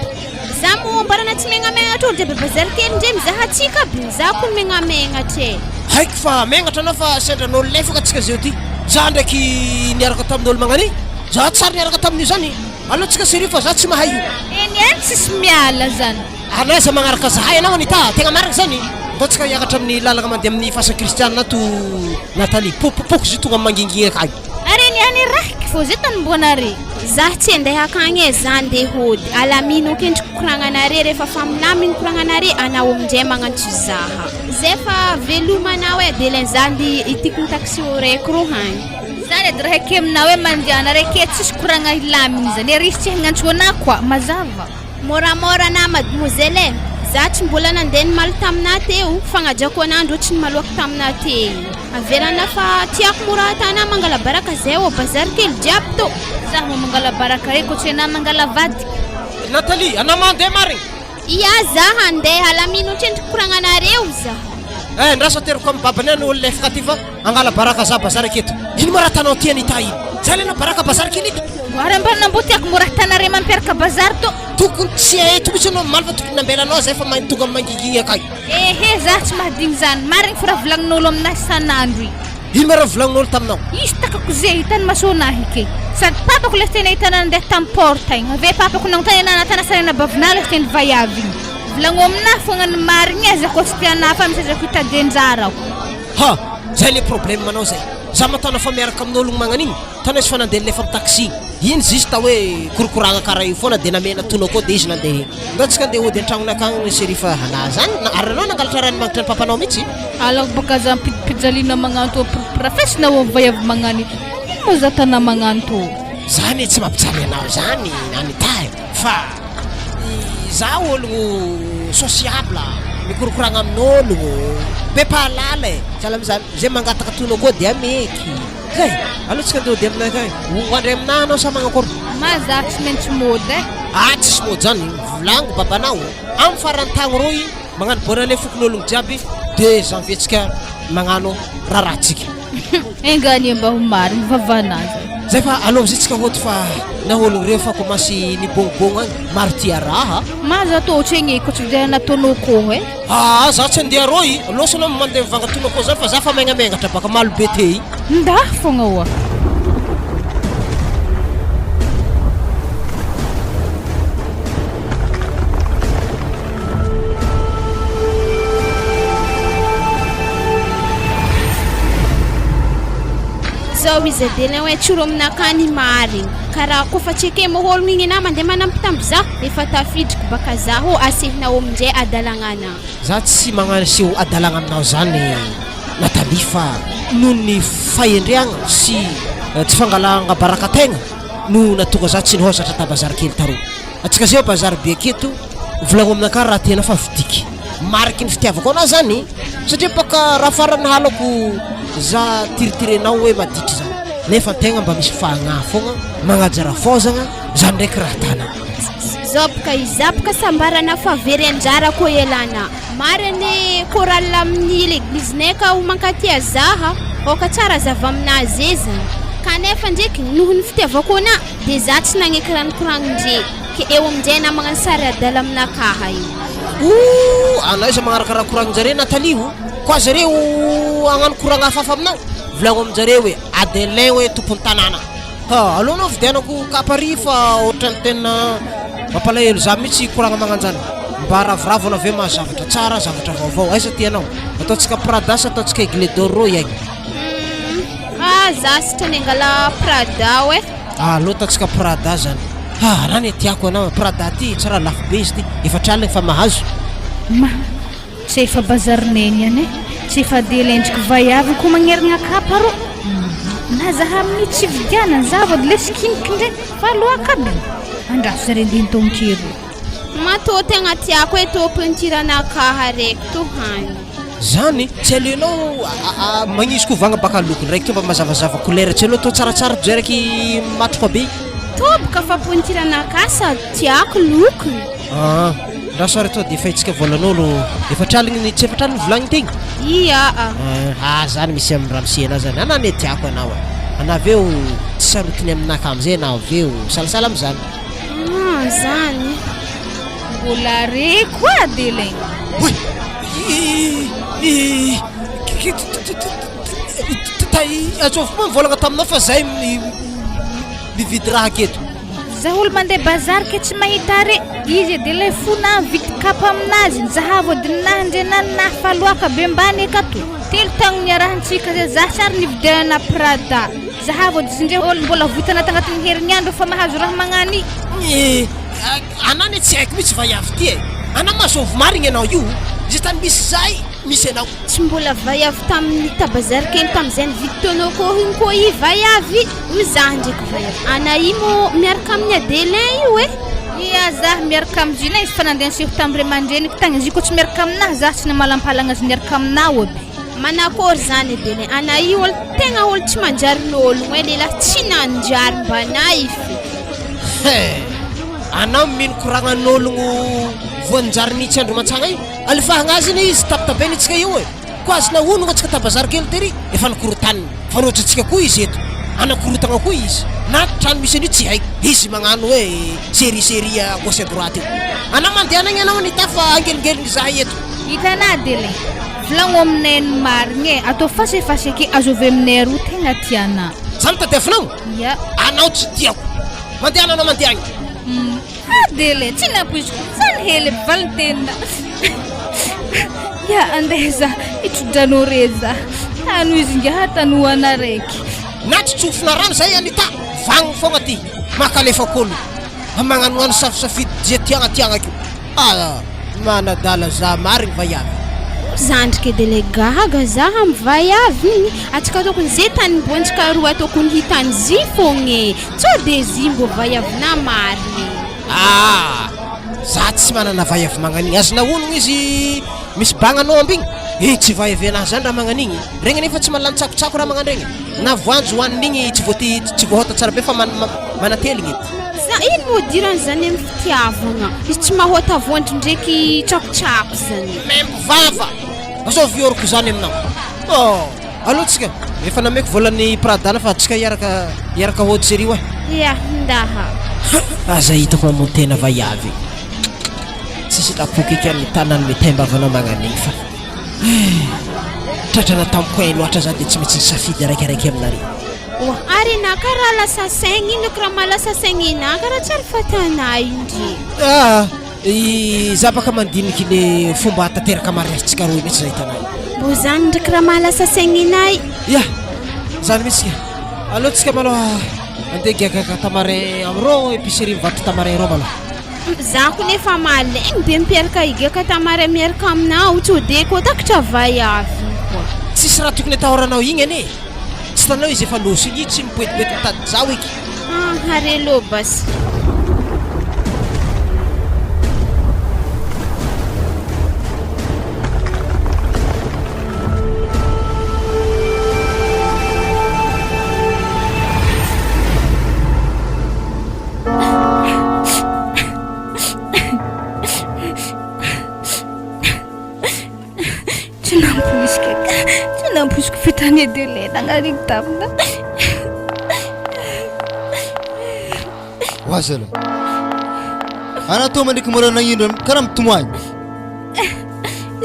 za mombarana tsy megnamegna de bazary kely ndre mizaha atsika aby za ko megnamegna tre haiko fa megnatra anao fa sendran'olo lefaka atsika zao ty za ndraiky niaraka tamin'olo magnany za tsara niaraka tamin'io zany aloha tsika serio fa za tsy mahay io eny tsisy miala zany anaiza magnaraka zahay anao anita tegna maraka zany mbô tsika hiakatra amin'ny lalagna mandeha amin'ny fasa kristianina to Natalie pokopoko zay tonga mangingigna akagny ary niany raiky fô zay tanimbonare za tsy andeha akagny e za andeha hody alamino kendriky koragnanare rehefa faminaminy koragnanare anao aminjay magnantso zaha zay fa velomanao e de len zandy itikony taxi raiky ro hagny zany edy raha ake aminao hoe mandiana raiky tsisy koragna ilaminy zany ery izy tsy hagnantso anah koa mazava moramora na mademoiselle za tsy mbola nandeha nimaly tamina teo fagnadrako anandro tsy nimaloaka tamina teo avelana fa tiako mora tana mangala baraka zay o bazary kely jiaby to za mo mangala baraka reko ko tsy na mangala vady Natalie ana mandeha marigny ia za handeha alamino tsendriky koragnanareo za ndrasa teriko amin'ny babany any olo lefaka ty fa angala baraka za bazary aketo ino ma raha tanao ty anita ino zay lena baraka bazary kely ito ary mbanina mbo tiako mora tanare mampiaraka bazary to tokony tsy aeto mitsy anao maly fa tokony nambelanao zay fa tonga mangingigny akagny ehe za tsy mahadigny zany marigny fa raha volagnin'olo aminahy isan'andro ino ma raha volagnin'olo taminao izy takako zay hitany masonahy ke sady papako le tena hitana andeha tamin'ny porta igny ave papako nagnontany anatana sarena bavina le teny vaiavy igny volagno aminahy fogna ny marigny aza ko tsy tianahy fa misazako hitadendrarako ha zay le problème manao zay za matana fa miaraka amin'ologno magnan'igny tanaizy fa nandeha lefa amin'ny taxi iny zista hoe korokoragna karaha io foana de namena tono koa de izy nandeha ndatsika andeha hody an-tragnony akagny sery fa hana zany ary anao nangalatra rano magnitra ny papanao mihitsy alako baka za mipidipidjalina magnanto professina ho vaiavy magnany mo za tana magnanto zany tsy mampijaly anao zany anitahy fa za ologno sociable mikorokoragna amin'ologno be pahalala e sahala am'zany zay mangataka tono koa de ameky kay aloha tsika andeha hody aminay kay hoandray aminahy anao sa magnakory ma za tsy maintsy mody tsisy mody zany volagno babanao amin'ny farantagny roy magnano bona le fokon'ologno jiaby 2 janvier tsika magnano rahatsika engany mba ho marigny vavanazy zay fa alova zay tsika hody fa na ologno reo fa komasy nibongbogno agny maro tia raha ma za to ohatry egny ko tsy de nataonao koa za tsy andeha roy losa anao mandeha mivanga tono koa zany fa za fa megnamengatra baka malo be te nda fogna oa zao izy adela hoe tsoro aminakany marigny karaha kofa tsy ake mohologno igny na mandeha manampitamby za efa tafidriky baka zaho asehinao aminjay adalagnana za tsy magnaseho adalagna aminao zany Natalie fa noho ny fahendriagna sy tsy fangalagna baraka tegna no natonga za tsy nihozatra ta bazary kely taroa atsika zay bazary be aketo volagno aminakany raha tena fa vidiky mariky ny fitiavako anao zany satria baka raha farany halako za tiritirenao hoe maditry zany nefa tegna mba misy fagnahy fogna magnajara fozagna zany ndraiky raha tana zao baka izapaka sambarana fa very anjara koa elana mariny koral amin'ny l'églisenay ka ho mankatia zaha oka tsara zava aminazy e zany kanefa ndraiky noho ny fitiavako ana de za tsy nagneky ranokoragno ndre ke eo aminjay na magnano sary adala aminakaha io anao izy magnaraka raha koragnon-jare Natalie koa zareo agnano koragna hafahafa aminao volagno aminjareo hoe Adelin hoe tompony tanàna aloha anao vidianako kapary fa ohatrany tena mampalahelo za mihitsy koragna magnanjany mba ravoravona ave mahazavatra tsara zavatra vaovao aiza ty anao ataontsika Prada sa ataontsika Aigle d'Or roy agny za sitrany angala Prada hoe aloha ataontsika Prada zany rany tiako anao Prada ty tsara lafo be izy ty efatra alina efa mahazo ma tsy efa bazarineny any tsy efa delendriky vaiavy ko magnerigna kapa ro na zaha amin'ny tsy vidiana zava de lesikiniky ndraiky fa loaka aby andraso zare ndiny tonkero matô tegna tiako hoe tô peinturanakaha raiky to hany zany tsy aleonao magnisy kovagna baka lokony raiky mba mazavazava couleur tsy aloha to tsaratsara toy raiky matroka be toboka fa peinturanakaha sady tiako lokony raha soary atao dia efa itsika volan'olo efa traligny tsy efa traligny volagny tegna zany misy amin'ny ramosena zany anane tiako anao anaveo tsy sarotiny aminaka am'izay anao aveo salasala am'zany zany mbola re koa Adelaine atsofo moa mivolagna taminao fa zay mividy raha aketo za olo mandeha bazary ke tsy mahita re izy de lay fona vidy kapa aminazy zahavo adininahy ndrenany nahafaloaka be mbany akato telo tagno niarahantsika zay za sary nividiana Prada zahavo disindre olo mbola vitana tagnatin'ny herinandro fa mahazo raha magnany anany tsy haiko mitsy vaiavy ty ana mahasôvo marigny anao io izy tany misy zay misy anao tsy mbola vaiavy tamin'ny tabazary kely tam'izay nividy tonao koa igny koa i vaiavy io zah ndraiky vaiavy ana i mo miaraka amin'ny Adelaine io ia zah miaraka am'zina izy fa nandeha niseho tam'ire mandreniky tagny izy koa tsy miaraka aminahy zah tsy namalampalagna azy miaraka aminao aby manakory zany Adelaine ana i olo tegna olo tsy manjary n'ologno lehilahy tsy nanjary mbanay anao mino koragnan'ologno voanjary nitsy andro matsagna io alefahagna azy iny izy tapitabeny itsika io ko azona onogna atsika tabazary kely tery efa nikorotaniny fa nohatra atsika koa izy eto anakorotagna koa izy na trano misy an'io tsy haiko izy magnano hoe série à gauche à droite io anao mandehanagny anao anita fa angeligeliny zah eto hitanà Adelaine volagno aminay ny marigny atao fasefasy ake azove aminay aroa tegna tiana zany tadefinao ia anao tsy tiako mandehana anao mandehagny Adelaine tsy nampoiziko zany hely valintena ya andeha za itrodranao re za tano izy inga tanoana raiky na tsy tsofina rano zay anita vagny fogna ty makalefak'olo magnanoano safisafidy je tiagna kio manadala za marigny vaiavy zandrika de gaga za amin'ny vaiavy igny atsika tokony zay tany mibontsika roa tokony hitany zy fogny tsao de zy mbo vaiavina marigny za tsy manana vaiavy magnan'igny azona onogno izy misy bagnanao ambigny tsy vaiavy anazy zany raha magnan'igny regny nefa tsy malanitsakotsako raha magnandregny na voanjo hoanin'igny tsy voahota tsara be fa manateligny za ino modirany zany amin'ny fitiavagna izy tsy mahota voandro ndraiky tsakotsako zany membivava azao vioriko zany aminao alohatsika efa nameko volan'ny Pradana fa atsika iaraka haute série hoe ia ndaha aza hitako mamono tena vaiavy tsisy tapoky eky amin'ny tanany metembavanao magnan'igny fa tratrana tamiko hay loatra za de tsy maintsy nisafidy araikiraiky aminare ary na karaha lasa saigny ino karaha malasa saigny ina karaha tsy ary fatanay indry za baka mandiniky le fomba tanteraka mariazintsika roy mihitsy zay hitanay mbo zany ndraiky raha mahalasa saigny inay ia zany mihitsy alohatsika maloha andeha giagaka tamarin am'ro épicerie mivarotra tamarin ro maloha za ko nefa malaigny be mipiaraka higaka tamarin miaraka aminao tsy ode koa takatra vaiavy koa tsisy raha tokony atahoranao igny ane tsy tanao izy efa loso igny tsy mipoetipety mitady zao eky are lo basy nampoiziko fitany Adelaine agnariny tamina wazala ana to mandiky morana indro karaha mitomoagny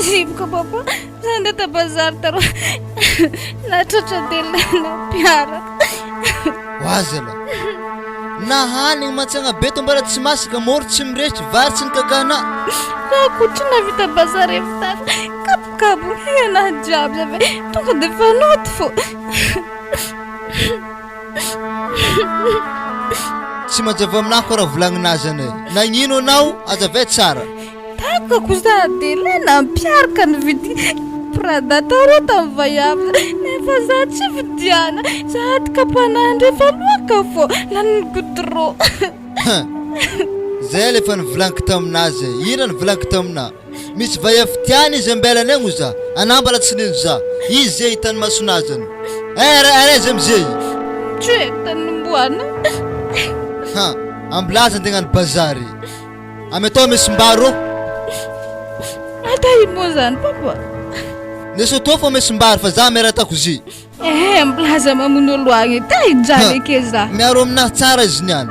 ziboko papa zanda tabazary taro natratra Adelaine piara wazala nahanigny matsagna be to mbara tsy masaka moro tsy miresitry vary tsy nikakana akotry navita bazary evitany kapokapo anahy jiaby zave tonga de fanoty fo tsy manjava aminahy koa raha volagninazy anay nagnino anao azave tsara takako za Adelaine nampiaraka nividy Prada taro tamin'ny vaiavy nefa za tsy vidiana za atikapanandro efa loaka fo laniny goudron zay lefa nivolaniko taminazy ina nivolaniko tamina misy vaiavy tiany izy ambelany agny za anambala tsy nino za izy zay hitany masonazany araizy amizay tsy haiko tany nimboana ambilaza andegnany bazary amy atao misy mbaro Atahino moa zany papa? Neso to fa mesimbary fa za miaratakozy. Milaza mamono olo agny tahino zany ake za. Miaro aminahy tsara izy niany.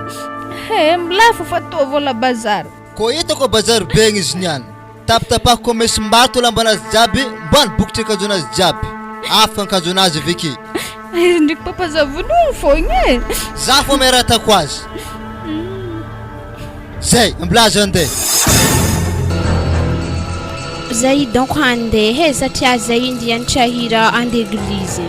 Milafa fa to vola bazary. Ko hitako bazary be izy niany. Tapitapako ko mesimbary to lambanazy jiaby, mbany bokotry akanjonazy jiaby. Afaka akanjonazy aveke. Izy ndraiky papa za vonono fogna e. Za fo miaratako azy. Zay, ambilaza andeha. Zay donc handeha satria zay indianitra hira ande église.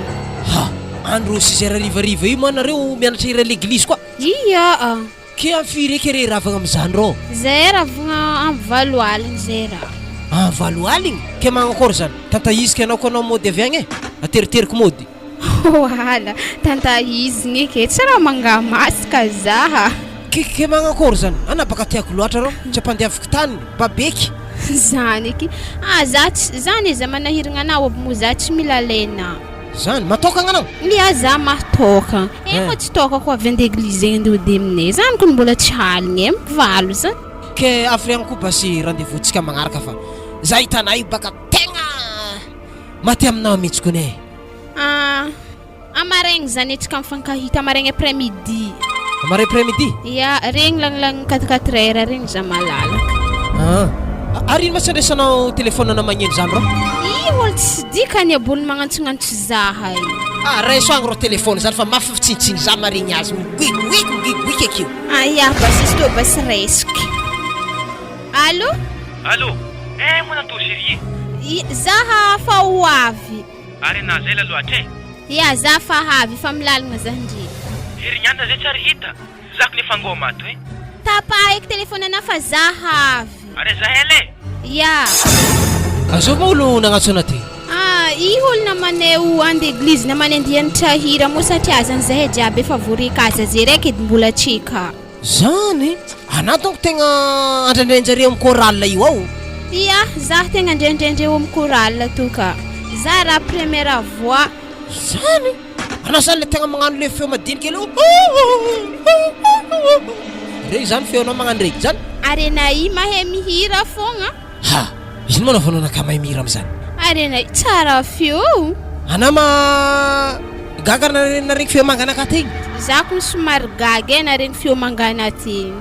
Ha, andro 6h rivariva io manareo mianatra hira l'église koa. Iya. Ke amfiry eky re ravagna am'izany rô? Zay ravagna am 8 aligny zay raha. 8 aligny? Ke magnakory zany? Tantahizika anao koa anao mody avy agny e? Ateriteriko mody. Wala, tantahizigny ke tsy raha mangamasika zaha. Ke magnakory zany? Anabaka tiako loatra rô, tsy ampandehaviko tany, babeky. Zany eky. Zany izy manahiragna anao aby mo za tsy mila lena. Zany, matokagna anao? Ia za matoka. Mo tsy toka ko avy an'église ande ode aminay. Zany ko mbola tsy haligny valo zany. Ke afriagny ko basy rendez-vous tsika magnaraka fa za hitanao io baka tegna maty aminao mihitsy kone. Amaregny zany tsika mifankahita amaregny après-midi. Amare après-midi? Ia, regny lang 4 regny za malalaka. Ary masandraisanao telefonina magneno zany rô? Olo tsy dikany abolo magnantsognantso zaha io. Raisoagny rô telefony zany fa mafy fitsinitsiny za marigny azy migwigwigwigwika akio. Ia, basy izy to basy resaky. Allô? Allô? Mona to chérie? Zaha fa ho avy. Ary na zay loatra e? Ia, za fa avy fa milalagna za ndry. Herignana zay tsary hita. Zako le fangoma to e? Tapahiky telefonana fa zaha avy. Are Zahele? Ia. Azao ma olo nagnatsona ty? I olo namanay ande église namanay andianitra hira mo satria zany zahay jiaby efa voarika zay raiky edy mbola tsika. Zany? Ana donc tegna andrandrenjare amin'ny chorale io ao? Ia, za tegna andrendrendre amin'ny chorale to ka. Za raha première voix. Zany? Ana zany le tegna magnano le feo madinika elo. Regny zany feonao magnano regny zany? Arenay mahay mihira fogna. Ha, izy moa navanao nakamahay mihira am'zany? Arenay tsara feo. Ana gaga na regny feo mangana ka tegny? Za ko somary gaga na regny feo mangana tegny.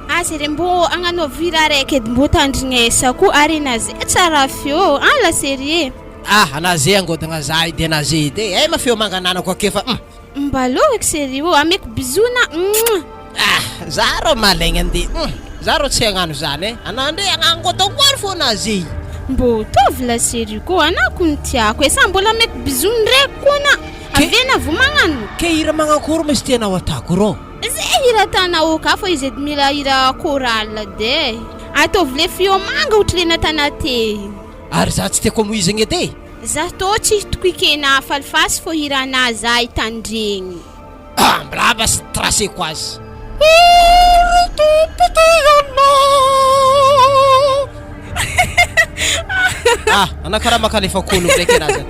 Asa re mbo agnano vira raiky edy mbo tandrignesa ko arena zay tsara feo. La série. Ana zay angodagna za edy ana zay edy. Ma feo manganana ko akefa. Mbalo eky série ameko bizona. Za rô malaigna ande. Za rô tsy hagnano zany e. Ana andre agnangodagnoary fô na zay. Mbo tovy la série ko anako ny tiako. Sa mbola ameko bizona ndraiky kona. Avena vo magnano. Ke hira magnakory misy tianao atako rô? Zay hira tanao ka fa izy edy mila hira chorale de. Atovy le fio manga otrena tanate. Ary za tsy tiako amoizagny edy. Za to tsy hitako ikena falifasy fo hirana za itandregny. Mbrava sy traseko azy. Anakara makalefa kolo ndraiky anazy.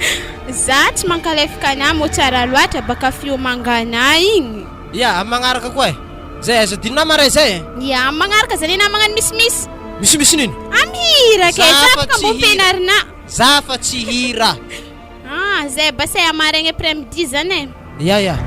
Za tsy mankalefaka ana mo tsara loatra baka fio mangana igny. Ya, magnaraka koa e. Zay aza dinona maray zay e. Ya, magnaraka zany na magnano misimisy. Misimisy nino? Amihira ke za ka mbo penarina. Za fa tsy hira. Zay basay amaregny après-midi zany e. Ya.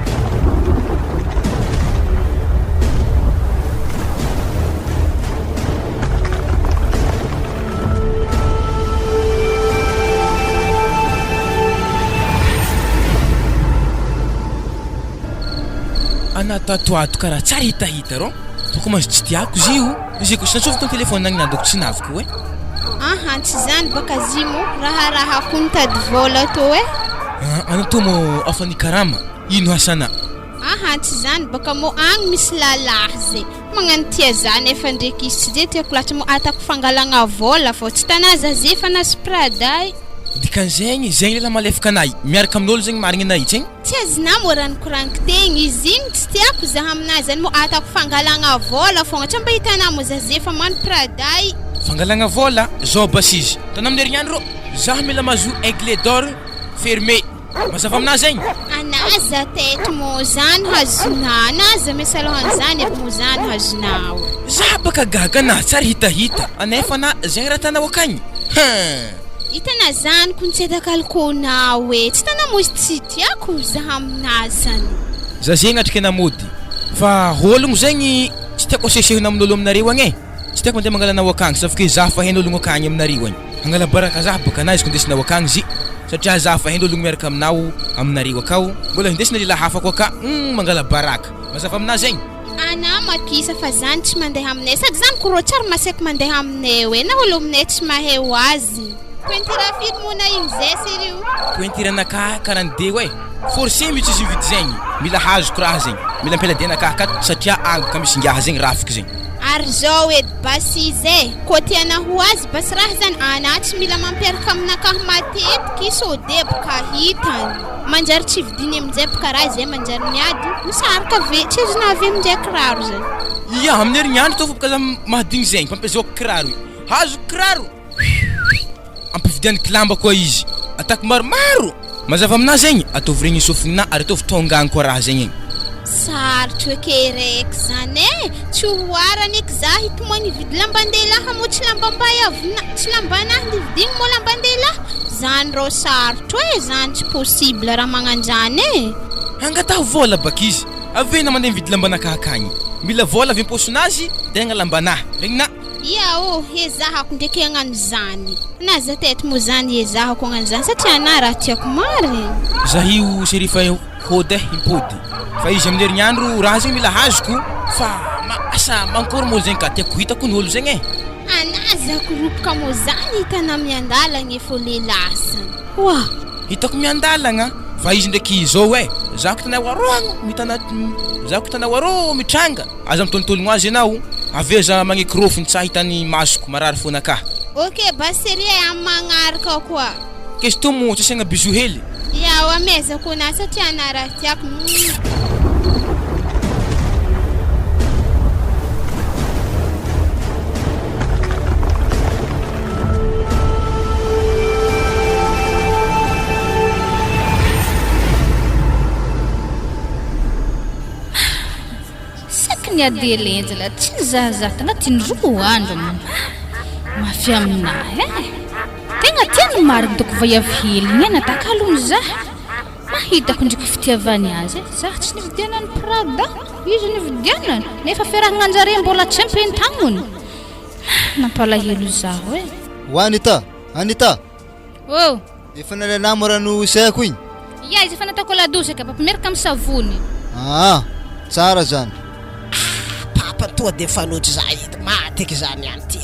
Ana tatoato karaha tsara hitahita rô. Toko mazy tsy tiako izy io. Izy ko sinatsofa ton telefone nagny nadoko tsy naviko e. Tsy zany baka zimo raha ko nitady vola to e. Ana to mo afani karama. Ino hasana? Tsy zany baka mo agny misy lalahy zay. Magnano tia zany efa ndraiky izy tsy de tiako loatra mo atako fangalagna vola fô tsy tana zazefa na sprada. Dikan'zegny zegny le malefaka anay. Miaraka amin'olo zegny marigny anay zegny. Tsy azina mo ranikoraniko tegny izy igny tsy tiako za aminazy zany mo atako fangalagna vola fogna tsy mba hitanao mo zazefa mano praday. Fangalagna vola zao basizy. Tana amin'ny herignandro za mila mazo aigle d'or fermé. Mazava aminazy zegny. Anaza teto mo zany hazona. Anaza misalohan zany eky mo zany hazonao. Za baka gaga na tsara hitahita. Anefa na zegny raha tanao akagny. Hitana zany kontsetaka alkonao hoe tsy tanamozy tsy tiako zaha aminazy zany. Za zegny atrika namody fa ologno zegny tsy tiako asesehina amin'olo aminareo agny tsy tiako mandeha mangalana wakagny sa fike za fa hain'ologno akagny aminareo agny angala baraka za baka anazy ko ndesina wakagny zy satria za fa hain'ologno miaraka aminao aminareo akao mbola hindesina lehilahy hafa koa ka mangala baraka mazava aminazy zegny. Ana makisa fa zany tsy mandeha aminay sady zany korô tsara masaky mandeha aminay hoe na olo aminay tsy mahay azy. Pointira firy mona igny zay sérieux? Pointiranakahy karande hoe forcé mihitsy izy vidy zegny mila hazoko raha zegny mila ampialadenakahy ka satria ango ka misy ngiaha zegny rafiko zegny. Ary zao edy basy zay koa tiana ho azy basy raha zany ana tsy mila mampiaraka aminakahy matetiky so deboka hitany manjary tsy vidiny amin'izay bokaraha zay manjary miady misaraka ve tsy azona avy amin'izay kiraro zany. Ia amin'ny herignandro tô fobaka za mahadigny zegny fampiazako kiraro hazo kiraro ampividiany kilamba koa izy atako maromaro mazava aminazy zegny ataovy regny sofinina ary ataovy tongany koa raha zegny. Sarotro eke raiky zany tsy hoarany eky za hitomany vidy lamban-dehilahy mo tsy lambam-bayavina tsy lambanahy nividiny mo lamban-dehilahy zany rô sarotro zany tsy possible raha magnanjany angataho vola baka izy avena mandeha mividy lambanakahy akagny mila vola avy am-posonazy tegna lambanahy regny na ia ezahako ndraiky agnano zany na za teto mo zany ezahako agnano zany satria ana raha tiako mary za io serifa hôdy impody fa izy amin'ny herignandro raha zegny mila hazoko fa asa mankôry molo zegny ka tiako hitako ny olo zegny anazako ropoka mo zany hitana miandalagna efo lehilasany wa hitako miandalagna fa izy ndraiky zao zako tana waroagno mitana zako tana waro mitranga aza mitolotologno azy ianao aveo za magneky rofiny tsy hitany masoko marary fonakahy. Ok baseria amin'ny magnaraka koa kesto mo tsy asiagna biso hely ia amezako ana satria ana raha tiako Ny adelenjala tsy zahazahta anatin'ny 2 andro mafy aminahy tegna tiany marina toko vaiavy hely nataka alony zaha mahitako ndraiky fitiavany azy zaha tsy nividianany Prada izy nividianany nefa fiarahagna anjare mbola tsy ampian-tagnony nampalahelo zaho ho Anita efa nalala morano isaiko igny ia izy efa natako ladosaka miaraka amin'ny savony tsara zany toa de fanotry za hita mateky zany any ty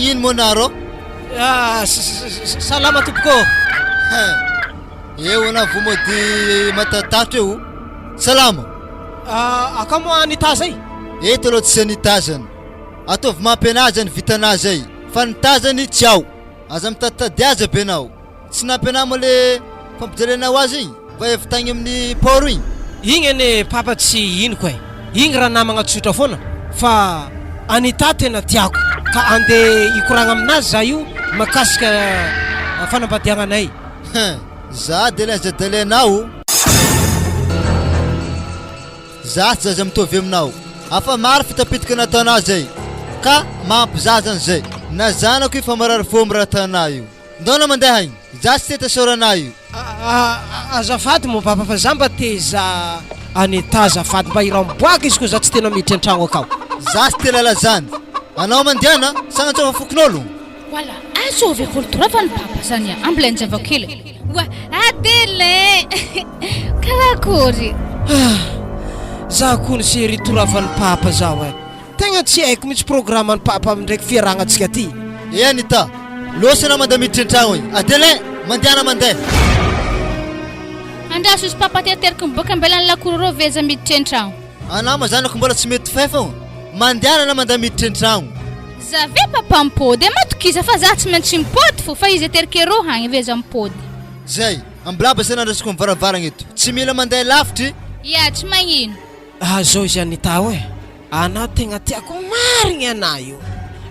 ino monaro salama tompoko eo ana vomody matatatra eo salama akamo Anita zay eto aloha tsy Anita ataovy mampianazy any vitanazy ay fa nitazany tsy ao aza mitatady azy be anao tsy nampiana mo le fampijalenao azy igny fa efa tagny amin'ny poro igny ane papa tsy inoko igny raha namagna tsotra foana fa Anita tena tiako ka ande ikoragna aminazy za io makasika fanambadiagnanay za de laza dalenao za tsy zaza mitovy aminao afa maro fitapitika nataonao zay ka mampizazany zay na zanako io fa marary fo raha tanao io ndona mandeha igny za tsy teta sorana io azafady mo papa fa za mba teza Anita azafady mba iramboaka izy ko za tsy tena miditra an-tragno akao za tsy te lalazany anao mandiana sagnantsova fokon'olo wala azovy koltoravany papa zany ambulan'ny zavakely wa adele karakory za kony série toravany papa zao tegna tsy haiko mitsy programme any papa ndraiky fiaragna atsika ty Anita losana mandeha miditra an-tragno igny adele mandiana mandeha andraso izy papa teteraka miboaka ambelany lakororo veza miditra an-tragno anao ma zanako mbola tsy mety fay fogna mandiana na mandeha miditra an-tragno zave papa mipody matokiza fa za tsy maintsy mipody fo fa izy aterikero hagny veza mipody zay ambilaba sana andrasako mivaravaragna eto tsy mila mandeha lavitry ia tsy magnino zao izy Anita ana tegna tiako marigny ana io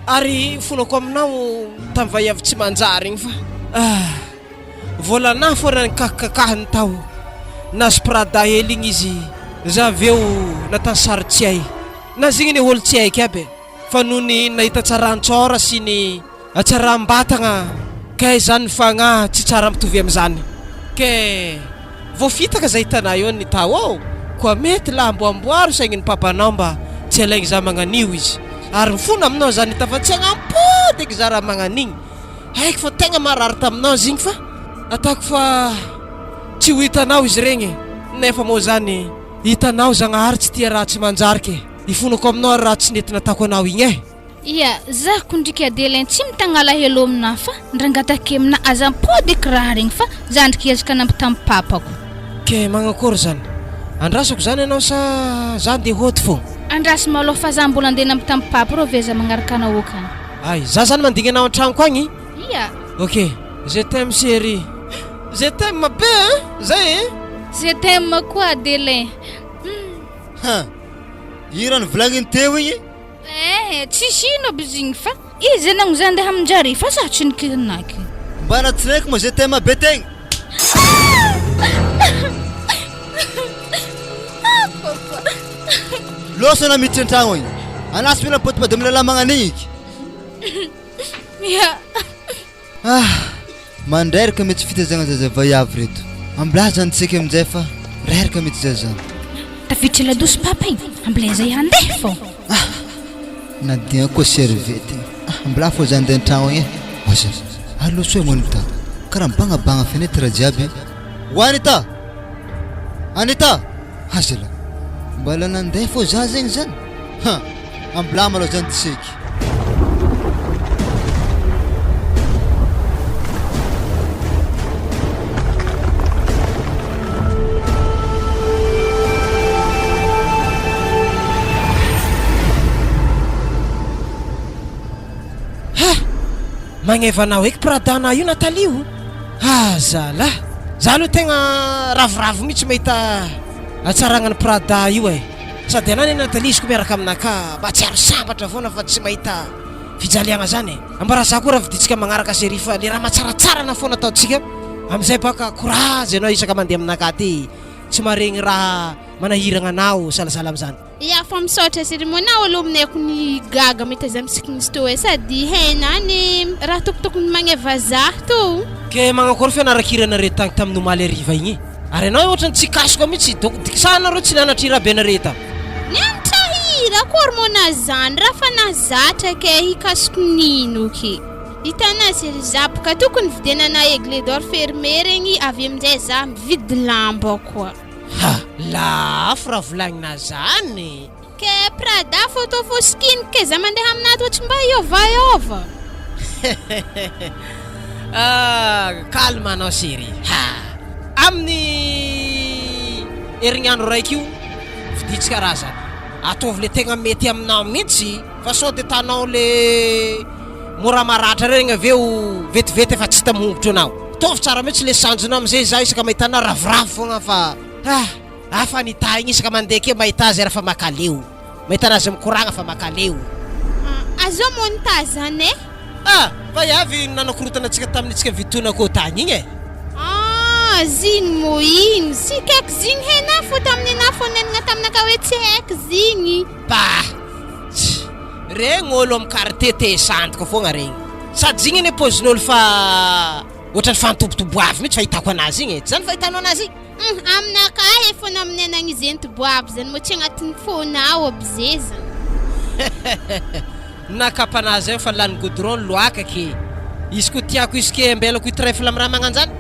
ary fonako aminao tamivaiavy tsy manjary igny fa volana fo raha nikakakahany tao nazy Prada hely igny izy zaveo natany sary tsy hay na zegny ny olo tsy haiko aby fa noho ny nahita tsarantsora sy ny atsaram-batagna kay zany fagnahy tsy tsara mitovy amin'izany ke voafitaka zay hitanao eo ny tao koa mety la amboamboaro saigny ny papanao mba tsy alaigny za magnanio izy ary mifona aminao zany hita fa tsy agnampody eky za raha magnan'igny haiko fa tegna marary taminao zigny fa ataoko fa tsy ho hitanao izy regny nefa moa zany hitanao zagnahary tsy tia raha tsy manjarike ifonako aminao raha tsy nety nataoko anao igny ia za kondrika Adelin tsy mitagna helo amina fa ndrangatake amina azampody eky raha regny fa za ndriky iezaka nampy tamin'ny papako ke magnakory zany andrasako zany anao sa za ndeha hoty fo andrasy malôha fa za mbola andeha nampy tamin'ny papa rô veza magnaraka anao akany ay za zany mandigny anao an-tragnoko agny ia ok je t'aime chérie je t'aime be zay je t'aime koa Adelin ira ny volagniny teo igny tsisy ino aby zigny fa izy anagno za andeha aminjary fa za tsy nikinaky mba natsinaiko moa je t'aime be tegna loso na miditra an-tragno igny anasy mila potipody amin'ny lalahy magnaniky ia mandrairaka mety fitazagna zazavay avy reto ambla zany tsika amin'izay fa rairaka mety zazany tafiditra ladosy papa igny ambla zay handeha fô nadigna koa servety ambla fô zany ndeha an-tragno igny oza aloso e monita karaha mibagnabagna fenetra jiaby ho Anita Anita azala mbala nandeha fô za zegny zany ambla malôha zany tsiky magnevanao eky pradana io Natalio zala za aloha tegna ravoravo mihitsy mahita atsaragnany Prada io sady anany Natalie izy ko miaraka aminaka mba tsy aro sambatra foana fa tsy mahita fijaliagna zany ambara za koa raha viditsika magnaraka série fa le raha matsaratsara na foana ataotsika amin'izay baka courage anao isaka mandeha aminaka ty tsy maregny raha manahiragna anao salasala amin'izany ia fa misaotra cérémonie olo aminay ako ny gaga mety aza amitsika nisy to sady hainany raha tokotokony magneva zah to ke magnakory fianarakirana reto tagny tamin'ny omaly ariva igny ary anao ohatrany tsy kasoko mihitsy doko dikisana tsy nanatra irabe nareta niantrahira kory mona zany raha fa nazatra ke hikasoko nino ke hitana sery zapaka tokony vidianana aigle d'or fermé regny avy amin'izay za mividy lamba koa lafo raha volagnina zany ke Prada photo foskin ke za mandeha aminaty ohatry mba iôvaôva calme anao série amin'ny herignandro raiky io viditsika raha zany ataovy le tegna mety aminao mihitsy fa sao de tanao le mora maratra regny aveo vetivety efa tsy hita mihongotro anao taovy tsara mihitsy le sanjonao am'izay za isaka mahitana ravoravo fogna fa afa nita igny isaka mandeha ke mahita azy raha fa makaleo mahita anazy mikoragna fa makaleo azo monta zany fa avy nanakorotana antsika tamin'itsika vitona ko tagny igny zigny mo igny sy kaiky zigny hena fo tamin'ny na fonenagna taminaka hoe tsy haiko zigny regny olo amin'ny karité santiko fogna regny sady zigny ane pozin'olo fa ohatrany fantobotoboavy mihitsy fahitako anazy igny zany fahitanao anazy igny aminaka efona amin'ny anagny izy toboavy zany mo tsy agnatin'ny fonao aby zay zany nakapanazy fa lany goudron loaka ke izy ko tiako izy ke ambelako itrefle amin'ny raha magnanjany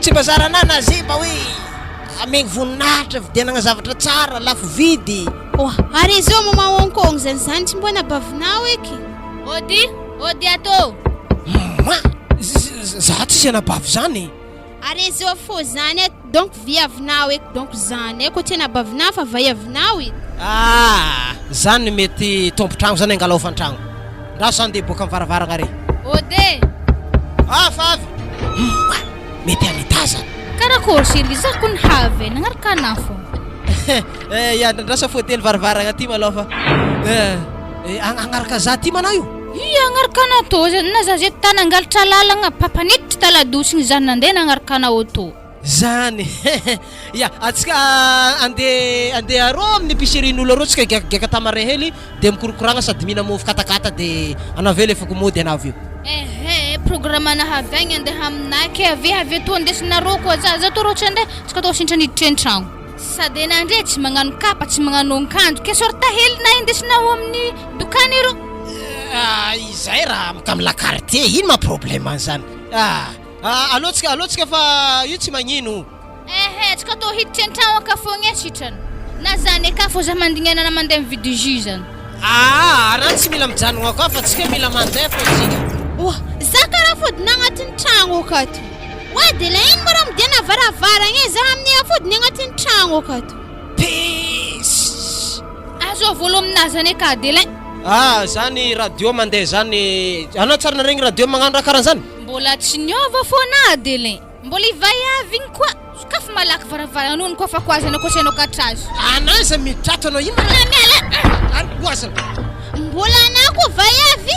tsy bazarana anazy mba hoe amegny voninahitra vidianagna zavatra tsara lafo vidy ary zao mo mahonkogno zany tsy mbona bavinao eky ody atô za tsisy anabavy zany ary zao fô zany donc viavinao eky donc zany ko tsy anabavinao fa vaiavinao edy zany mety tompotragno zany angalaova an-tragno raha zany de boka mivaravaragna re ode fa avy mety Anita zany karakory série za ko ny havy nagnaraka anah fô ndrasa fôtely varavaragna ty malôha fa agnaraka za ty manao io agnaraka anao tô na za zay tanangalatra lalagna papaniditra taladosigny zany nandeha nagnaraka anao tô Zany ya atsika andeha arô amin'ny épicerie-n'olo arô tsika gaka tamare hely de mikorokoragna sady mihina mofo katakata de anavela efa komody anavy io programme nahavagny andeha aminaky avy to andesinarô koa za to rô tsy andeha tsika to sintra niditra an-tragno sady enandre tsy magnano kapa tsy magnano ankanjo ke sorta hely na indesinao amin'ny dokany rô izay raha mikamila quartier ino ma problème an'zany alotsika fa io tsy magnino tsika to hiditra an-tragno aka fogna sitrany na zany aka fô za mandignana na mandeha mividy jus zany raha tsy mila mijanogna koa fa tsika mila mandeha fô tsika za karaha fodina agnatin'ny tragno akato de la ino mora midena varavaragna za amin'ny afodiny agnatin'ny tragno akato azo volo aminazy zany aka de la zany radio mandeha zany anao tsara naregny radio magnano raha karaha zany mbola tsy niova fôna Adelin mbola ivayavy igny koa kafa malaky varavara anony koa fa koazana koa sianao katrazo anaza mitrato anao ino oasa mbola anako vayavy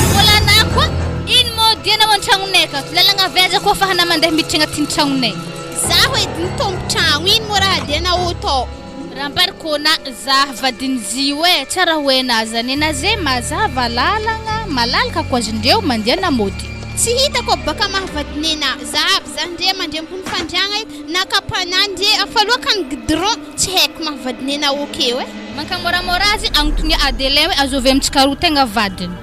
mbola anako ino modianao an-tragnonay akato lalagna viaza koa fa hana mandeha miditra agnatin'ny tragnonay za hoediny tombo tragno ino mo raha adianao tô raha mbarikôna za vadiny zio tsara hoena zany na zay mazava lalagna malalaka koa azindreo mandeha na mody tsy hitako baka mahavadinena za ndre mandrempony fandriagna nakapanandre afaloakany gidron tsy haiko mahavadinena okeo mankamôramôra azy agnotony Adelin hoe azovy amintsika roa tegna vadiny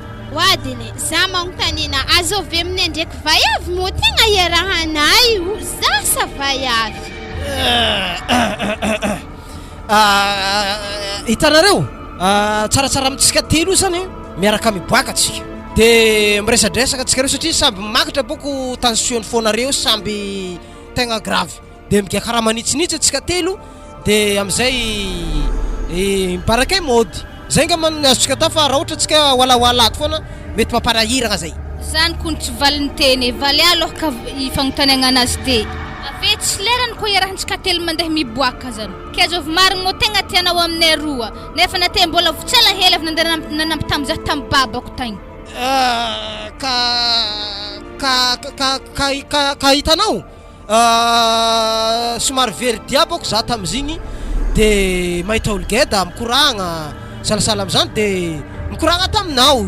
Adelin za magnotanena azovy aminay ndraiky vayavy mo tegna iarahanay io za sa vayavy hitanareo tsaratsara amintsika telo zany miaraka miboaka atsika de miresadresaka atsika reo satria samby makatra boko tension fonareo samby tegna grave de migia karaha manitsinitsy atsika telo de amizay miparakay mody zay nga azontsika ta fa raha ohatra atsika walawalato foana mety mamparahiragna zay zany kony tsy valiny teny valy alohaka ifagnotaniagna anazy te ave tsy lerany koa iarahantsika telo mandeha miboaka zany ke azovy marigny mo tegna tianao aminay roa nefa na te mbola votsala hely avy nanampy tamin'izah tamin'ny babako tagny ka hitanao somary very diabako za tamizigny de mahita olo geda mikoragna salasala am'zany de mikoragna taminao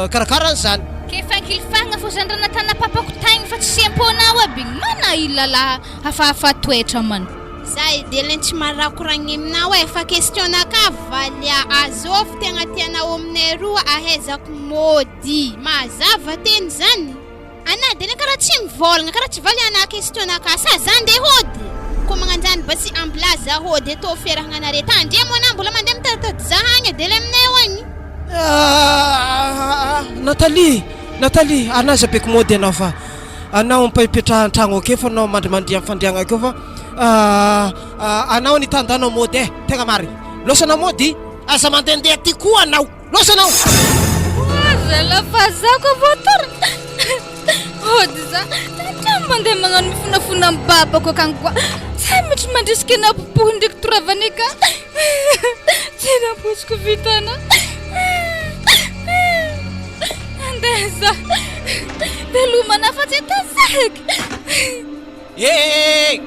karakarany zany ke fankilifagna fô zany raha natana papako tagny fa tsy semponao aby mana ilala hafahafa toetra man za Adelin tsy marakoragny aminao fa questionaka valia azovy tegna tianao aminay roa ahezako mody mazava teny zany ana Adelin karaha tsy mivolagna karaha tsy valy ana questionaka sa za nde hody ko magnanjany basy amblaza hody eto ferahagna anare tandre mo na mbola mandeha mitatady za hagny Adelin aminay agny Nathalie anaza beky mody anao fa anao mipetraha an-tragno ake fa anao mandrimandria fandriagna akeo fa anao nitandanao mody tegna marigny losanao mody aza mandehandeha ty koa anao losanao zala fa zako votor hody za tatra mandeha magnano mifonafona amin'ny babako akagny koa sa mety mandrisika napopohy ndraiky toravany ka tsy naposiko vitana andeha za velomana fa tsy tasaky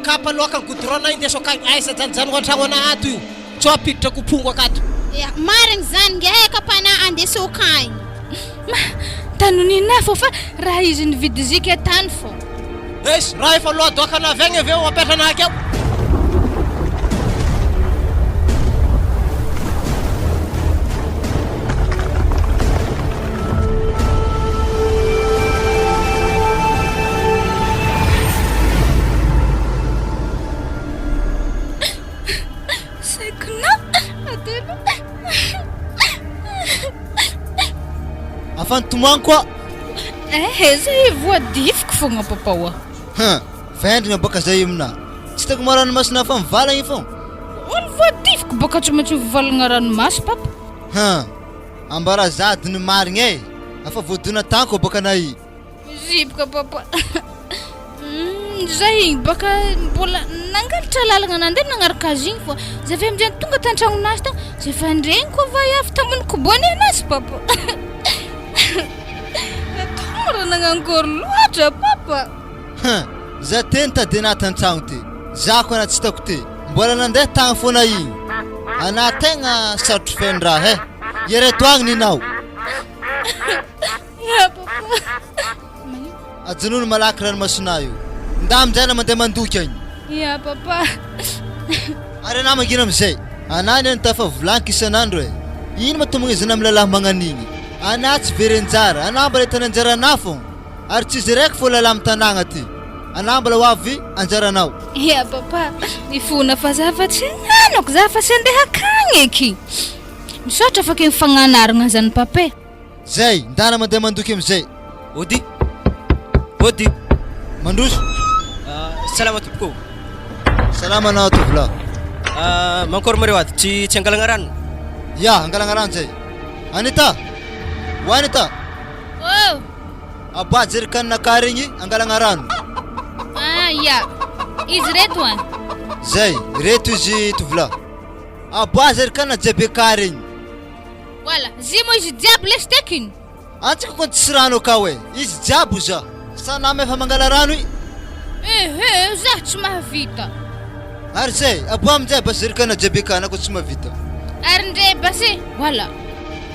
kapa loaka godrona indeso akagny aisa janojanogo an-tragno ana ato io tsy apiditra kopongo akato marigny zany nge kapana andeso akagny tanonina fô fa raha izy nividy zika tany fô raha efa loha doakana avy agny aveo apetrana akeo afantomagny koa zay voadifiko fogna papa wa vendrigna baka zay amina tsy teko maranomasina fa mivalagna fô olo voadifiko baka tsy maintsy mivalagna ranomasy papa ambarazadiny marigny afa voadona tanko baka nay zibaka papa zay baka mbola nangalatra lalagna nandeha nagnaraka azy igny fô zay avy amin'izay tonga tan-tragnonazy tao zay fa ndregny koa vayavy tamin'ny kobony anazy papa Nagnangory loatra papa. za teny tady anaty an-tragno ty za ko anaty tsy hitako ty mbola nandeha tagna foana igny ana tegna sarotry fendraha ireto agny ninao ajonono malaky ranomasina io nda amizay na mandeha mandoky agny Ya papa. ary ana mangina amizay ana ny tafa volaniko isan'andro ino mahatonga izy amin'ny lalahy magnan'igny ana tsy very anjara ana mbola hitany anjarana fogna ary tsy izy raiky fô lalahy am'tanàgna ty ana mbola ho avy anjaranao Ya papa, ifona fa zavatry nanako za fa sy andeha akagny eky. Misaotra fa ke mifagnanaragna zany papa. zay ndana mandeha mandoky amizay Ody mandroso salama tompoko. salama anao tovolahy Mankôry mareo ady tsy angalagna rano. ya angalagna rano zay Anita ho Anita Oh, aba jerikanina regny angalagna rano ya. Izy reto an. zay reto izy tovolahy aba jerikanina jiaby regny Wala, zimo izy diable lestekiny. antsika koa tsisy rano akao izy jiaby za sanamy efa mangala rano i Za tsy mahavita. ary zay abo amizay bas jerikana jiaby kana koa tsy mahavita Ary ndre basy, wala.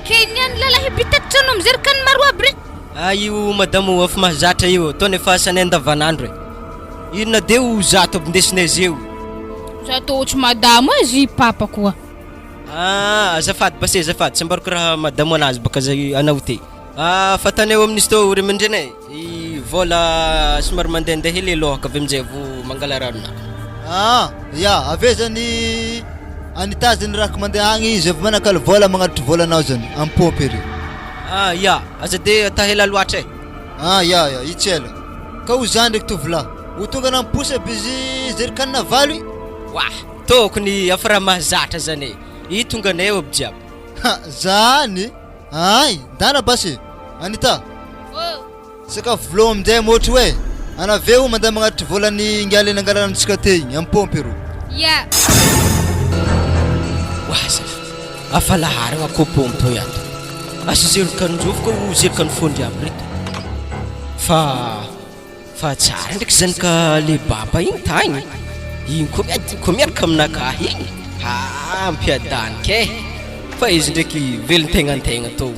Kenyan lalahy bitatitra anao mizerikany maro aby regny. Io madamo efa mahazatra io ataony efa sanay andavanandro inona deo zato aby ndesinay zeo. Za tô ohatry madamo izy papa koa. Azafady basy azafady tsy ambarako raha madamo anazy baka zay anao ty. Fatanay amin'izy tô remendrenay i vola somary mandehandeha hely lohaka avy amizay vo mangala ranona. ya ave zany Anita zany raha mandeha agny izy avy manakala vola magnatry volanao zany ampompy ery Ya aza de tahela loatra ya itsela ka ho zany ndraiky tovolahy ho tonga namposa aby izy zerikanina valo i Wah, tokony afa raha mahazatra zany i tonga anay eo aby jiaby. zany ay ndana basy Anita Oh, sakafo volo amizay moatry hoe anaveo mandeha magnatry volany ingaly nangalana antsika te igny ampompy ero ya. Wah, afa laharagna kopompo yato. Asa zerikany jofo ko zerikany fondry aby reto. Fa tsara ndraiky zany ka le baba igny tagny. Igny ko miaraka aminakahy igny. Ampiadanika fa izy ndraiky velon-tegna an-tegna tô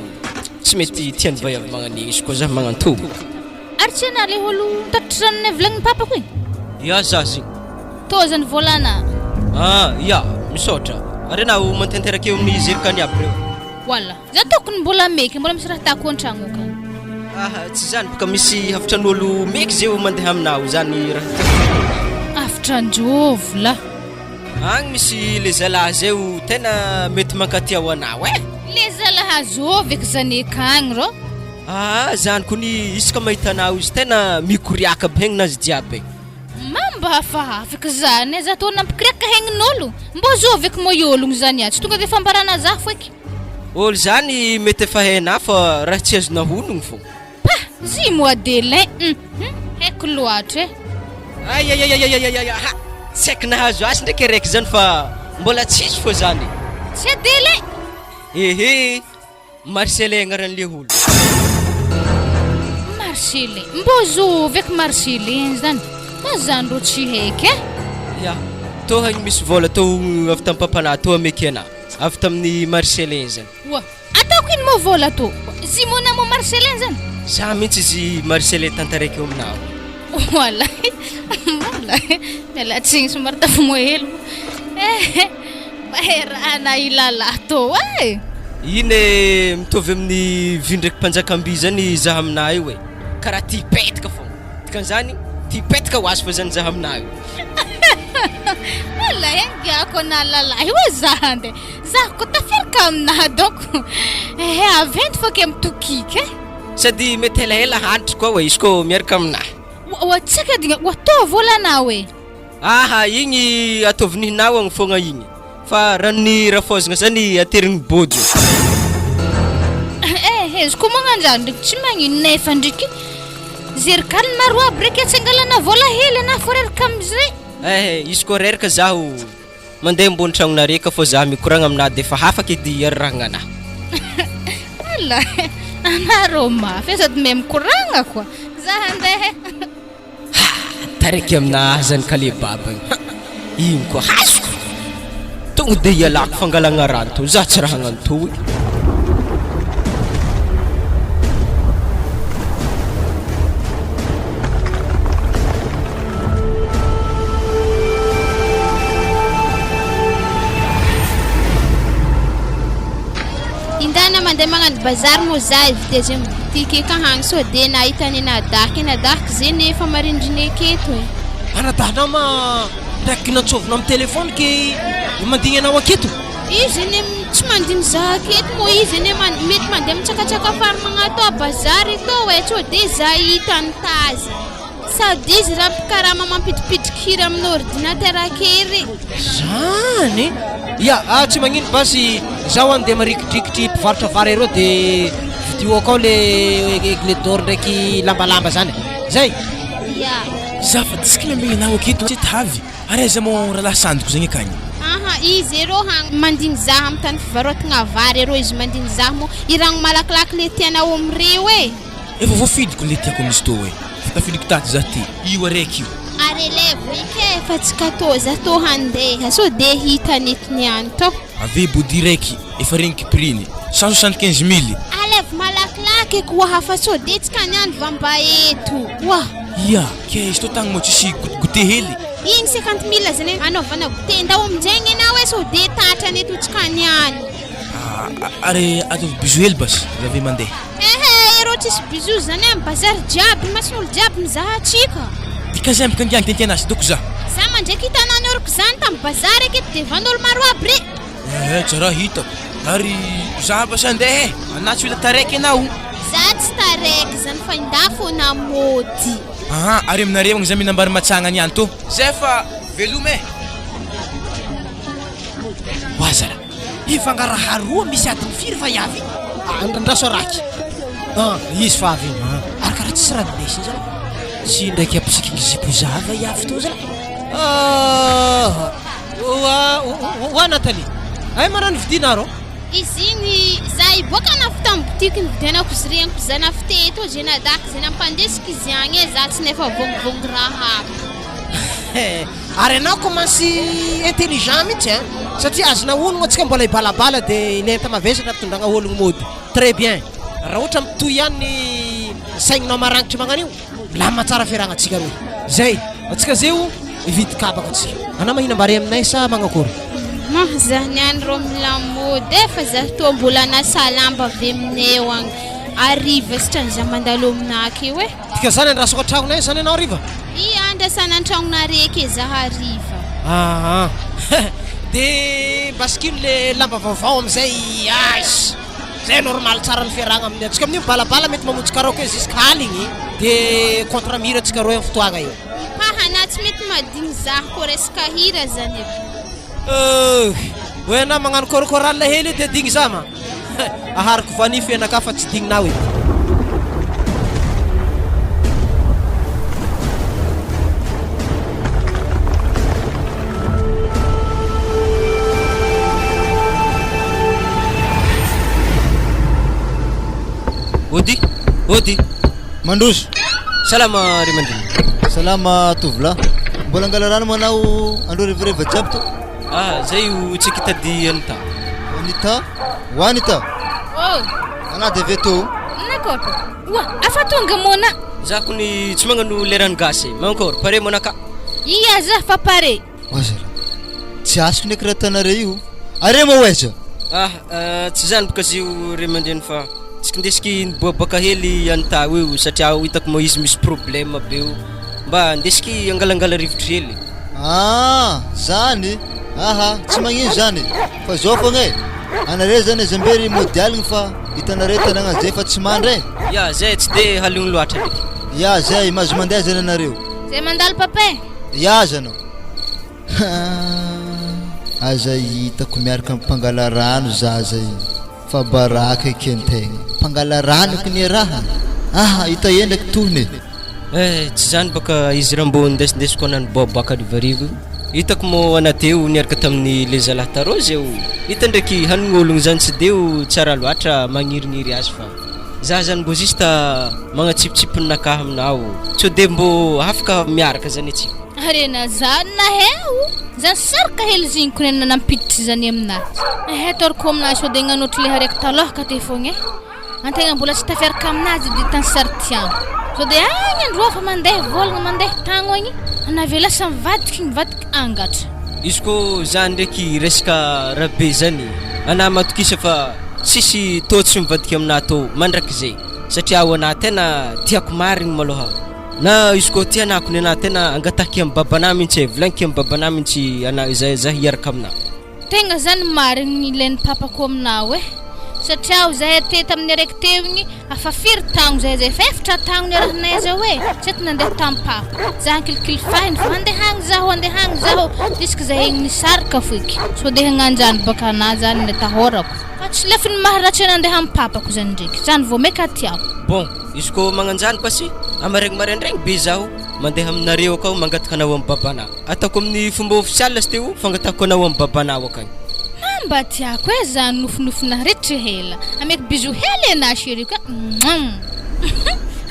tsy mety tiany vaiavy magnan'igny izy koa za magnantobo. Ary tsy ana le olo tatitra ranony volagny papa koy. Ya za zigny. Tô zany volana. Ya misaotra. Ary anao mantanteraka eo amin'ny zerikany aby reo. Wala, za tokony mbola meky, mbola misy raha tako an-tragno ka. Tsy zany baka misy havitran'olo meky zay mandeha aminao zany raha. Havitran-jovy la. Agny misy le zalahy zay tena mety mankatia ho anao Le zalahy zovy eky zany akagny ro. zany kony isaka mahitanao izy tena mikoriaka be hegninazy jiaby. Mamba hafahafa eky zany za tô nampikiriaka hegnin'olo. Mbo zovy eky mo ologno zany tsy tonga de fambarana za fo eky. Olo zany mety efa hainao fa raha tsy azona honogno fo. Zy mo Adelin. Haiko loatra Tsy haiko nahazo azy ndraiky raiky zany fa mbola tsisy fo zany. Tsy Adelin. Marcelin agnaran'le olo. Marcelin. Mbo zovy eky Marcelin zany. Zany ro tsy haiky Ya, tô hagny misy vola tô avy tamin'ny papana tô ameky ana. Avy tamin'ny Marcelin zany. Wa, ataoko ino mo vola tô? Zy mo na mo Marcelin zany? Za mihitsy izy Marcelin tantaraiky eo aminao. Wallahi. Miala tsiny somary tafy mo helo. Maheraha ilala tô Iny mitovy amin'ny vindraiky mpanjakam-by zany za aminah io karaha ty petraka fô. Dikan'izany ty petraka ho azy fa zany za aminah io. Wallahi angiako na lalahy hoe zahande. Za ko tafiraka aminah doko. Aventy fa ke mitokika Sady mety helahela handry koa izy ko miaraka aminah. Tsaka digna watô volana igny ataovininao agny fogna igny. Fa ranony rafozagna zany aterigny bojo. Izy ko magnanjany ndraiky tsy magnino nefa ndraiky zerikany maro aby raiky tsy angalana vola hely ana fo reraka amizay. Izy ko reraka zaho mandeha ambony tragnonareo ka fô za mikoragna aminah de fa hafaka edy ararahagna anah. Ala, anarô mafy sady me mikoragna koa. Za handeha. taraiky aminahy zany kale baba igny koa hazoko tonga de ialako fangalagna rano to za tsy raha hagnanto indana mandeha magnano bazary moa za iviteze amy boutique ka hagny so de nahitany nadaky zay nefa marindriny aketo e anadahnao ma ndraiky nantsovina amy telefony ke mandigny anao aketo izy ene tsy mandiny za aketo moa izy ene mety mandeha mitsakatsaka fary magnato a bazary to e so de za hitany taza sady izy raha mpikarama mampidipidriky hira amin'ny ordinateur akery zany ya tsy magnino basy zaho andeha marikidrikitry mpivarotra vary areo de vidio akao le dor ndraiky lambalamba zany zay ya za fa tsika megnanao aketo tsy tavy ary aiza mo raha lasandiko zagny akagny izy ero hagny mandiny za amy tany fivarotagna vary ero izy mandiny za mo iragno malakilaky le tianao amreo e efa voafidiko le tiako amizy to e tafidiko taty za ty io araiky io arelevo ike fa tsy katô za to handeha so de hitanetiny any to ave body raiky efa regniko priny 175 000 alevo malakilaky ko hafa so de tsy kaniany vamba eto wa ya ke izy to tagny mo tsisy goûté hely igny 50 000 zany anaovana goûté ndao amizegny anao e so de tatrany eto tsy kaniany ary ataovy biso hely basy zave mandeha ero tsisy biso zany amy bazary jiaby masin'olo jiaby mizaha atsika dikazembaka angiany tentianazy doko za mandraiky hitanany oroko zany tamy bazary aketo de van'olo maro aby re tsara hitako ary za basy andeha anatsy hita taraiky anao za tsy taraiky zany fa indafo na mody ary aminareo agny za minambary matsagna niany to zay fa velome wazara ifangaraha roa misy adiny firy fa iavy ndraso raky izy fa avy ary karaha tsisy raha lesy zany tsy ndraiky ampisikiny zipo zava iavy to zany wa Nathalie ay marano vidinaro izy igny za iboaka nafita amy boutique ny vidianako izy regniko za nafite to zay nadaky zay nampandesiko izy agny e za tsy nefa vongivongy raha aby ary anao commence intelligent mihitsy satria azona ologno atsika mbola ibalabala de lenta mavesatra tondragna ologno mody très bien raha ohatra mitoy ihany ny saigninao maragnitry magnano io milamina tsara fiaragnatsika roy zay atsika zeo ividy kabaka atsika anao mahinambary aminay sa magnakory za niany ro milamody fa za to mbola nasalamba avy aminay eo agny ariva sitrany za mandalo aminaky io e tika zany andrasako an-tragnonay zany anao ariva andrasana an-tragnona reky za ariva de baskilo le lamba vaovao amizay as zay normal tsara ny fiaragna amin'ny atsika amin'io balabala mety mamonjy karaoke jusqu'à aligny de contre mire atsika roy amy fotoagna io pahana tsy mety madigny za ko resaka hira zany hoe na magnano korokoral hely de digny za ma ahariko vanify anaka fa tsy digninao edy ody mandroso salama ry mandriny salama tovolahy mbola angala rano manao andro revereva jiaby to zay io tsy kitady anita hoanita oh anady avy to nakôry wa afa tonga mona za kony tsy magnano lerany gasy mankôry pare monaka iya za fa pare wazara tsy asiko ndraiky raha tanare io are ma oaiza tsy zany boka zio re mandreny fa tsika ndesiky niboabaka hely anita io satria hitako mo izy misy problème be io mba ndesiky angalangala rivotry hely zany tsy magnino zany fa zao fogna e anare zany zambery modialigny fa hitanare tanagna zay fa tsy mandre ya zay tsy de haligny loatra ndraiky ya zay mazo mandeha zany anareo zay mandalo papay ya zanao aza hitako miaraka mpangala rano za zay fa baraka ekentegna mpangala rano kny raha hita endraky tohny tsy zany baka izy raha mbo ndesindesiko anany boabaka rivarivo hitako mo anateo niaraka tamin'ny le zalahy tarô zay hita ndraiky hanignologno zany tsy deo tsara loatra magnirigniry azy fa za zany mbô juste magnatsipitsipininaka aminao tsy de mbô afaka miaraka zany atsika arena zany na heo zany saraka hely ziniko ny nampiditry zany aminazy toroko aminazy sao de gnanotry le araiky talohaka te fogna antegna mbola tsy tafiaraka aminazy de tany saritiano sao de agny andro fa mandeha volagna mandeha tagno agny anavy lasa mivadiky angatra izy ko zany ndraiky resaka rabe zany ana matokisa fa sisy totsy mivadiky amina tô mandraky zay satria ao ana tena tiako marigny maloha na izy ko tianako ny ana tena angataky amin'ny babana mihitsy volagniko amin'ny babana mihitsy ana za hiaraka amina tegna zany marigny ilain'ny papako aminao satria zahay tety amin'ny araiky teo igny afa firy tagno zahay efatra tagno ny rahanay zao tsy nandeha tampapa za kilikily fahiny fa andehagny zaho disky zahay nisaraka foiky sao de hagnanjany baka ana zany natahorako fa tsy lefiny maharatsy nandeha amin'ny papako zany ndraiky zany vao meka tiako bon izy ko magnanjany pasy amaregny maraindraigny be zaho mandeha aminareo akao mangataka anao amin'ny babana ataoko amin'ny fomba ofisialy sy teo fangatako anao amin'ny babanao akagny mba tiako zany nofinofina rehetra hela ameky bizo hely ana chéri ka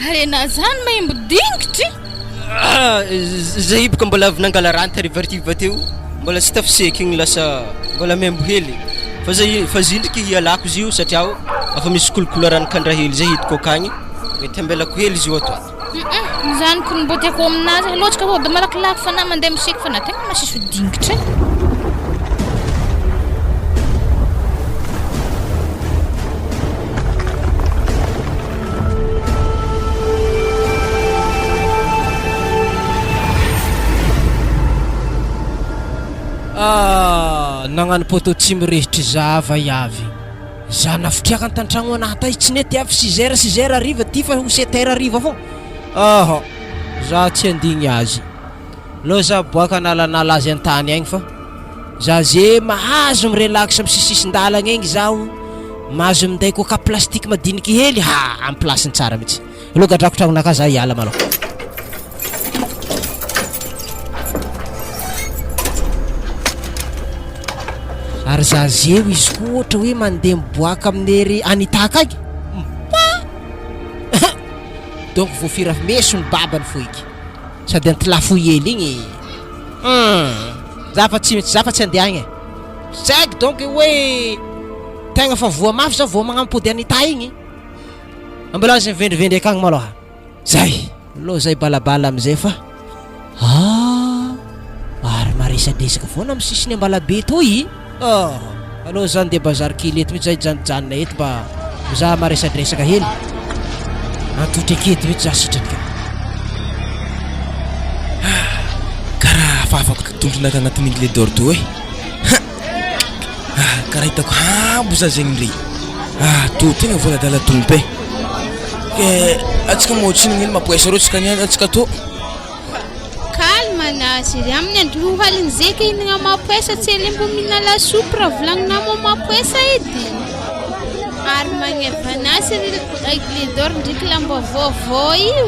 arena zany maimbo dingitry zay baka mbola avy nangala ranta rivartiva teo mbola tsy tafiseky igny lasa mbola maimbo hely fa zindriky hialako izy io satria afa misy kolokoloran'kandra hely zay hitako akagny mety ambelako hely izy io ato zany ko mbo tiako aminazy loatsika fa de malakilaky fa na mandeha miseky fa na tegna masisy dingitry nagnano poto tsy mirehitry zava iavy za nafitriaka an-tantragno anahy ta tsy nety avy 6 heures ariva ty fa 7 heures ariva fô za tsy andigny azy lo za boaka nalanala azy an-tany agny fa za ze mahazo mirelax amin'ny sisisin-dalagna egny zaho mahazo minday coca plastique madiniky hely amin'ny plasiny tsara mihitsy lo gadrako tragnonaka za hiala malo ary za zeo izy koa ohatra hoe mandeha miboaka amin'ery anitaka agny donc voafira meso ny babany foiky sady antilafoyely igny za fa tsy andeha agny saky donc hoe tegna fa voa mafy za voa magnampody anita igny ambola azy mivendrivendy akagny maloha zay lo zay balabala amizay fa ary maresadresaka foana amin'ny sisiny ambalabe toy aloha zany de bazary kely eto mihitsy zay janojanona eto mba za maresadresaka hely antotry aketo mihitsy za sitranika karaha afafako tondronaka agnatin'igny le dor to karaha hitako hambo za zegny ndre to tegna voladala tompo atsika motsiny gn'ino mampoesa reo tsika niany atsika to Nazy amin'ny andro haliny zeky hinagna mampoesa tsy elembo mihina lasopy raha volagninao mo mampoesa edy ary magnevanazy le dor ndraiky lamba vaovao io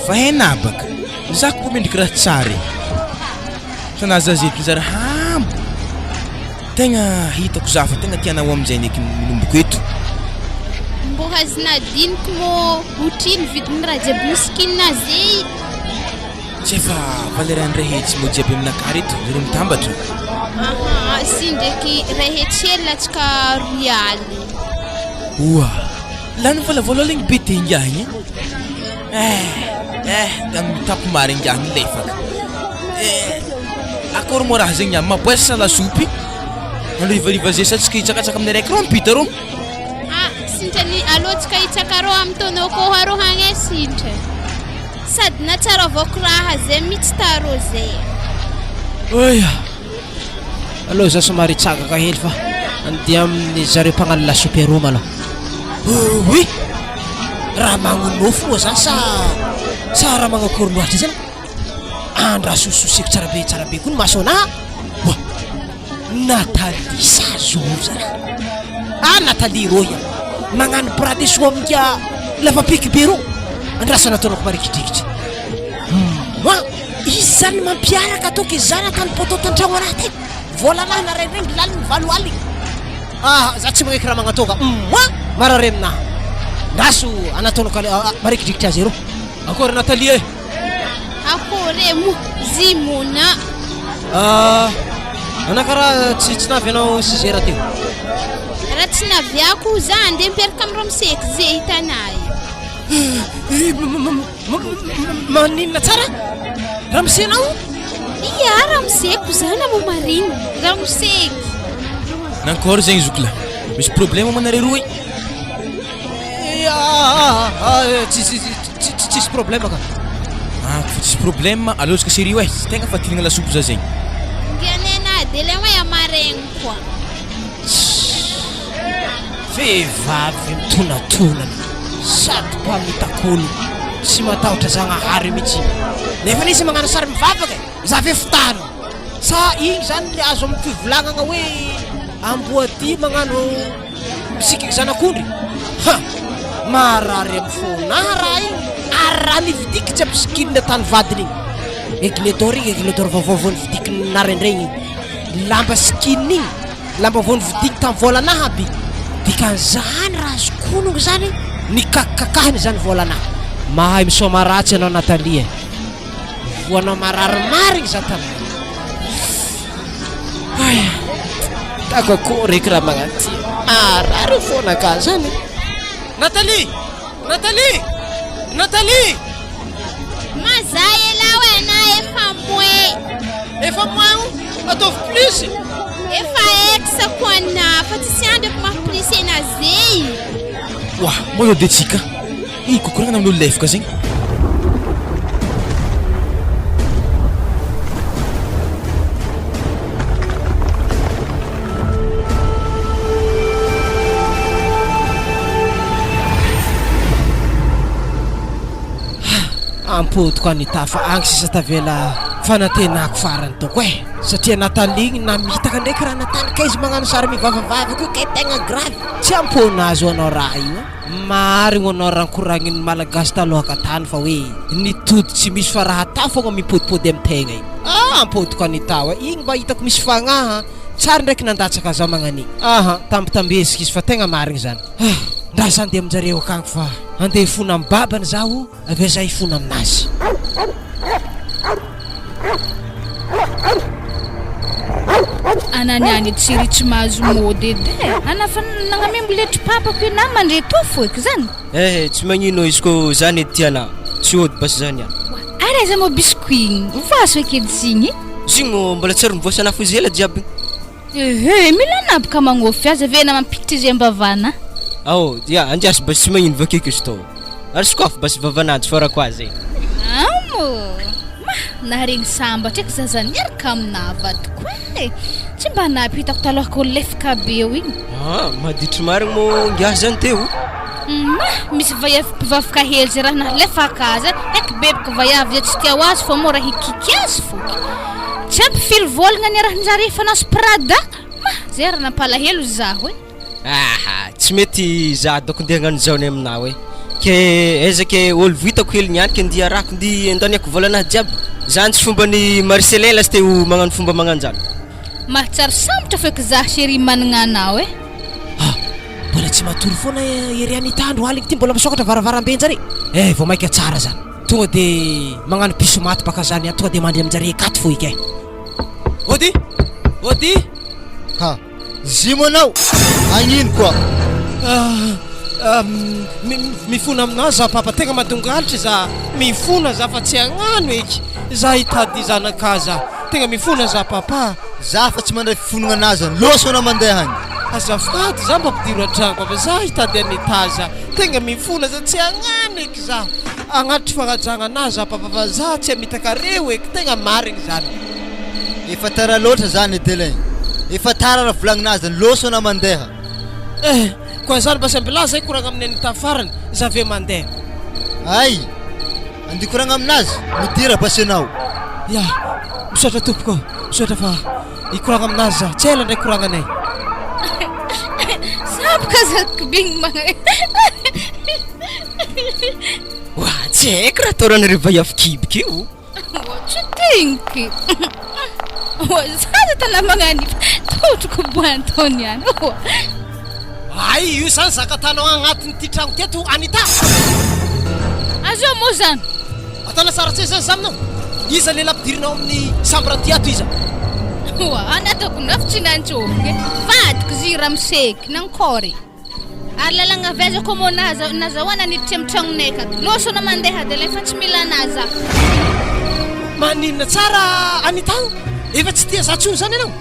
fa henabaka zako mbo mendriky raha tsara sanaza zeky zara hambo tegna hitako za fa tegna tianao amin'izay ndraiky minomboko eto mbo hazinadiniky mo otriny vidiny raha jiaby misy kilinazy tsy efa valeran'ray hetsy mo jiaby aminakary eto zare mitambatra sy ndraiky rehetry latsika rialy oa lany volavolo igny be te ingahigny dany mitapo mary ingahigny lefaka akory mo raha zegny mampoesa lasopy andrivariva zay sa tsika hitsakatsaka amin'ny araiky ro ampita ro sintrany alohatsika hitsaka ro amin'ny taonao ko haro hagny sintra sady na tsara avako raha zay mihitsy tarô zay oya aloha za somary tsagaka hely fa andeha amin'ny zareo mpagnano lasopy aro malo oui raha magnonofo moa zany sa raha magnakory loatra zany andra sososeko tsara be koa ny maso anahy wa Nathalie Sazo zara Nathalie roya magnano prate soa aminka lava piky be ro andrasa nataonako marikidrikitra izy zany mampiaraka ataoko izy zany atany poto tantragno anahy ty volanahy narairengdy laliny valo aligny za tsy magneky raha magnatôka marare aminahy ndaso anataonao marikidrikitra azy ero Akory Natalie e? Akory mo zimona. anakaraha tsy navy anao sizera teo Raha tsy naviako za andeha miperaka amin'ny ramoseko zay hitanay. maninona tsara ramsenao Ia ramoseko zany mo marina ramoseko. Nankôry zegny zokla? Misy problème manare roy? tsisy problème ka Fa tsisy problème alôtsika sérieux e. Tegna fa tilagna lasopy za zegny. Ngianena dele mo amaregny koa. vehivavy mitonatona sady mpamitakolo tsy matahotra zagnahary mihitsy nefa nisy magnano sary mivavaka za ve fitano sa igny zany le azo amin'ny fivolagnana hoe amboadia magnano misikiky zanak'ondry marary amin'ny fonahy raha igny ary raha nividiky tsy ampisikilina tany vadiny igny egledor vaovao nividiky narendraigny lamba sikilina igny lamba vao nividiky tamin'ny volanahy aby dikan'izany raha azokonongo zany nikakakahiny zany volanahy mahay misoma ratsy anao Natalie voanao marary marigny za tamin'ny takako reky raha magnaty marary foana ka zany Natalie! Mazay lao ena Efa moagno? Ataovy plus? efa exa koana fa tsy siandrako mamplisena zay. Wah, moyo de tsika. Ih, kokoragna amin'olo lefaka zegny. ampodiko anitafa agny sisa tavela fanatenako farany toko satria Natalie namitaka ndraiky raha natalika izy magnano sary mivavavava ko kay tegna grave tsy amponazy anao raha io marigny anao rankoragniny malagasy talohaka tany fa hoe nitody tsy misy fa raha ta fogna mipodipody amin'ny tegna io ampodiko anitawa igny mba hitako misy fagnaha tsary ndraiky nandatsaka za magnani tambitambesika izy fa tegna marigny zany ndraha za andeha aminjareo akagny fa andeha hifona amin'ny babany zaho avy za hifona aminazy ananiany tsiry tsy mahazo mody edy anafa nagnamembo letry papako io na mandre to foiky zany tsy magnino izy ko zany edy tiana tsy ody basy zany ary aiza mo biscuit igny voaso ekedy signy zigny mo mbola tsy ary mivoasana fo izy ela jiaby mila nabaka magnofy azy avena mampikitry izy ambavana ya anjasy basy tsy magnino vakeko izy tao ary sokoafy basy vavanady farako azy amo naharegny sambatra eky zaza niaraka aminavadiko tsy mba napitako talohaka olo lefaka be eo igny maditry marigny mo ngiahy zany teo misy mpivavaka hely zay raha nalefaka azy eky bebaka vaiavy zay tsy tia ho azy fa mo raha hikiky azy foky tsy ampifily volagna ny raha njare fa naso prada zay raha nampalahelo zaho tsy mety za doko ndeha hagnano zao ny aminao ke ezake olo vitako hely nianiky ndia rako ndi andaniako volanahy jiaby zany tsy fomba ny Marcelela sy teo magnano fomba magnano zany mahatsara sambotra feky za chéri managna anao mbola tsy matory foana ery anitandro aligny ty mbola misokatra varavarambe njare vao maika tsara zany tonga de magnano piso maty baka zany tonga de mandry aminjare katy fo ike Ody zimo anao agnino koa mifona aminazy za papa tegna madongalitra za mifona za fa tsy agnano eky za hitady zanakaza tegna mifona za papa za fa tsy mandray fifonagna anazy loso na mandeha agny azafady za mba mpidiro an-tragno avy za hitady anitaza tegna mifona za tsy agnano eky za agnatitry fagnajagna anazy za papa fa za tsy amitakare eky tegna marigny zany efa tara loatra zany edele efa tara raha volagnazy loso na mandeha koa zany basy ambila zay koragna amin'ny anita farany za ve mandeha ay andikoragna aminazy midira basy anao ya misaotra tompoko misaotra fa ikoragna aminazy za tsy ela ndray koragnanay sabaka zakibigny tsy haiko raha ataoranareo vaiafikibika io tsy tinky zaza tana magnanifa totroko boantony any Ay, io zany zakatanao agnatin'ity trano teto Anita. Azo moa zany. Atana tsara tsy zany zaminao. Iza lehilahy ampidirinao amin'ny sambra ty ato iza? Oa, anatako nafitsy nantsovy. Vadiko zira miseky nankory. Ary lalagna vezako moa nazahoana niditra amin'ny tragnonay akato. Losona mandeha dia efa tsy mila anazy aho. Maninona tsara Anita? Efa tsy tia zatsony zany ianao?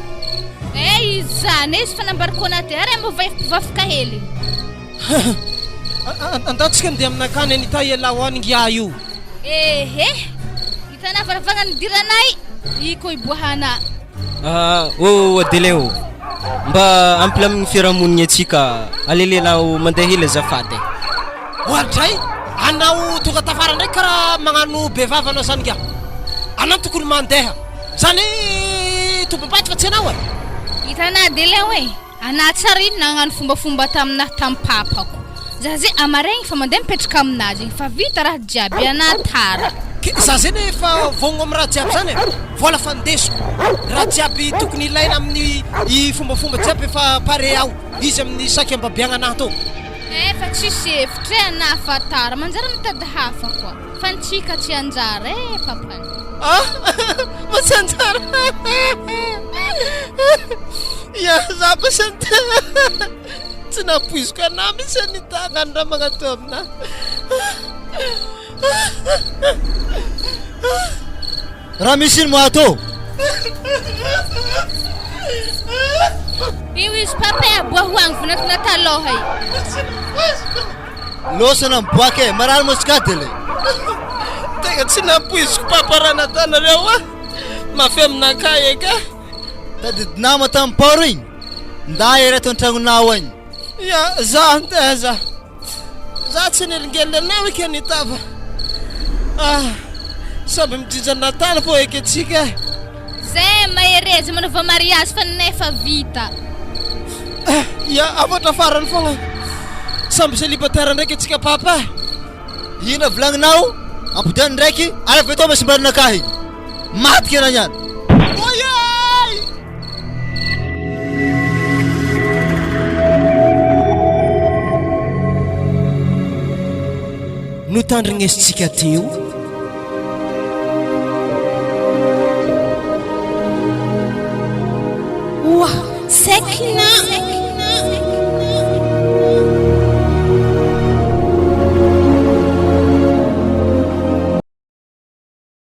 Izy zany izy fanambariko anaty ary mivavaka hely. Andatsika mandeha aminakany Anita iala ho any ngia io. Ehe, hitanao varavagna nidiranay, iko iboahana. Adeleo, mba ampy amin'ny fiarahamonigny atsika alelelanao mandeha hely azafady. Ohatray, anao tonga tafara ndraiky karaha magnano bevava anao zany ngia. Anao tokony mandeha. Zany tombapatrika tsy anao e. Hitanao Deleo e, ana tsara iny nagnano fombafomba taminahy tampapako. Zazy amaregny fa mandeha mipetraka aminazy fa vita raha jiaby ana tara. Za zany efa vogno amin'ny raha jiaby zany e. Vola fandeso. Raha jiaby tokony ilaina amin'ny fombafomba jiaby efa pare aho. Izy amin'ny saky ambabiagna anahy tô. Fa tsisy hevitra ana fa tara. Manjary mitady hafa koa. Fa ntsika tsy anjara papany. Tsy anjara. Ya za basanta. Tsy napoiziko anahy misy Anita raha magnato aminahy. Raha misy ino mo ato? Io izy papa aboahoagny vinatona taloha io. Losana miboaka e, marary mosikatele. Tega tsy napoiziko papa raha natanareo mafy aminakay eka. Tadidinama tamin'ny paoro igny nda ereto an-tragnonao agny. Ya, za andeha za. Za tsy neringelina anao eky Anita fa. Samby midrindra Natana fô eky atsika. Zay maherezy manova mariazy fa nefa vita. Ya, avatra farany fogna. Samby célibataire ndraiky atsika papa. Ina volagninao ampodiany ndraiky ala avy atao masimbarinakahy matika ana niany. Oyay! No tandrignesitsika teo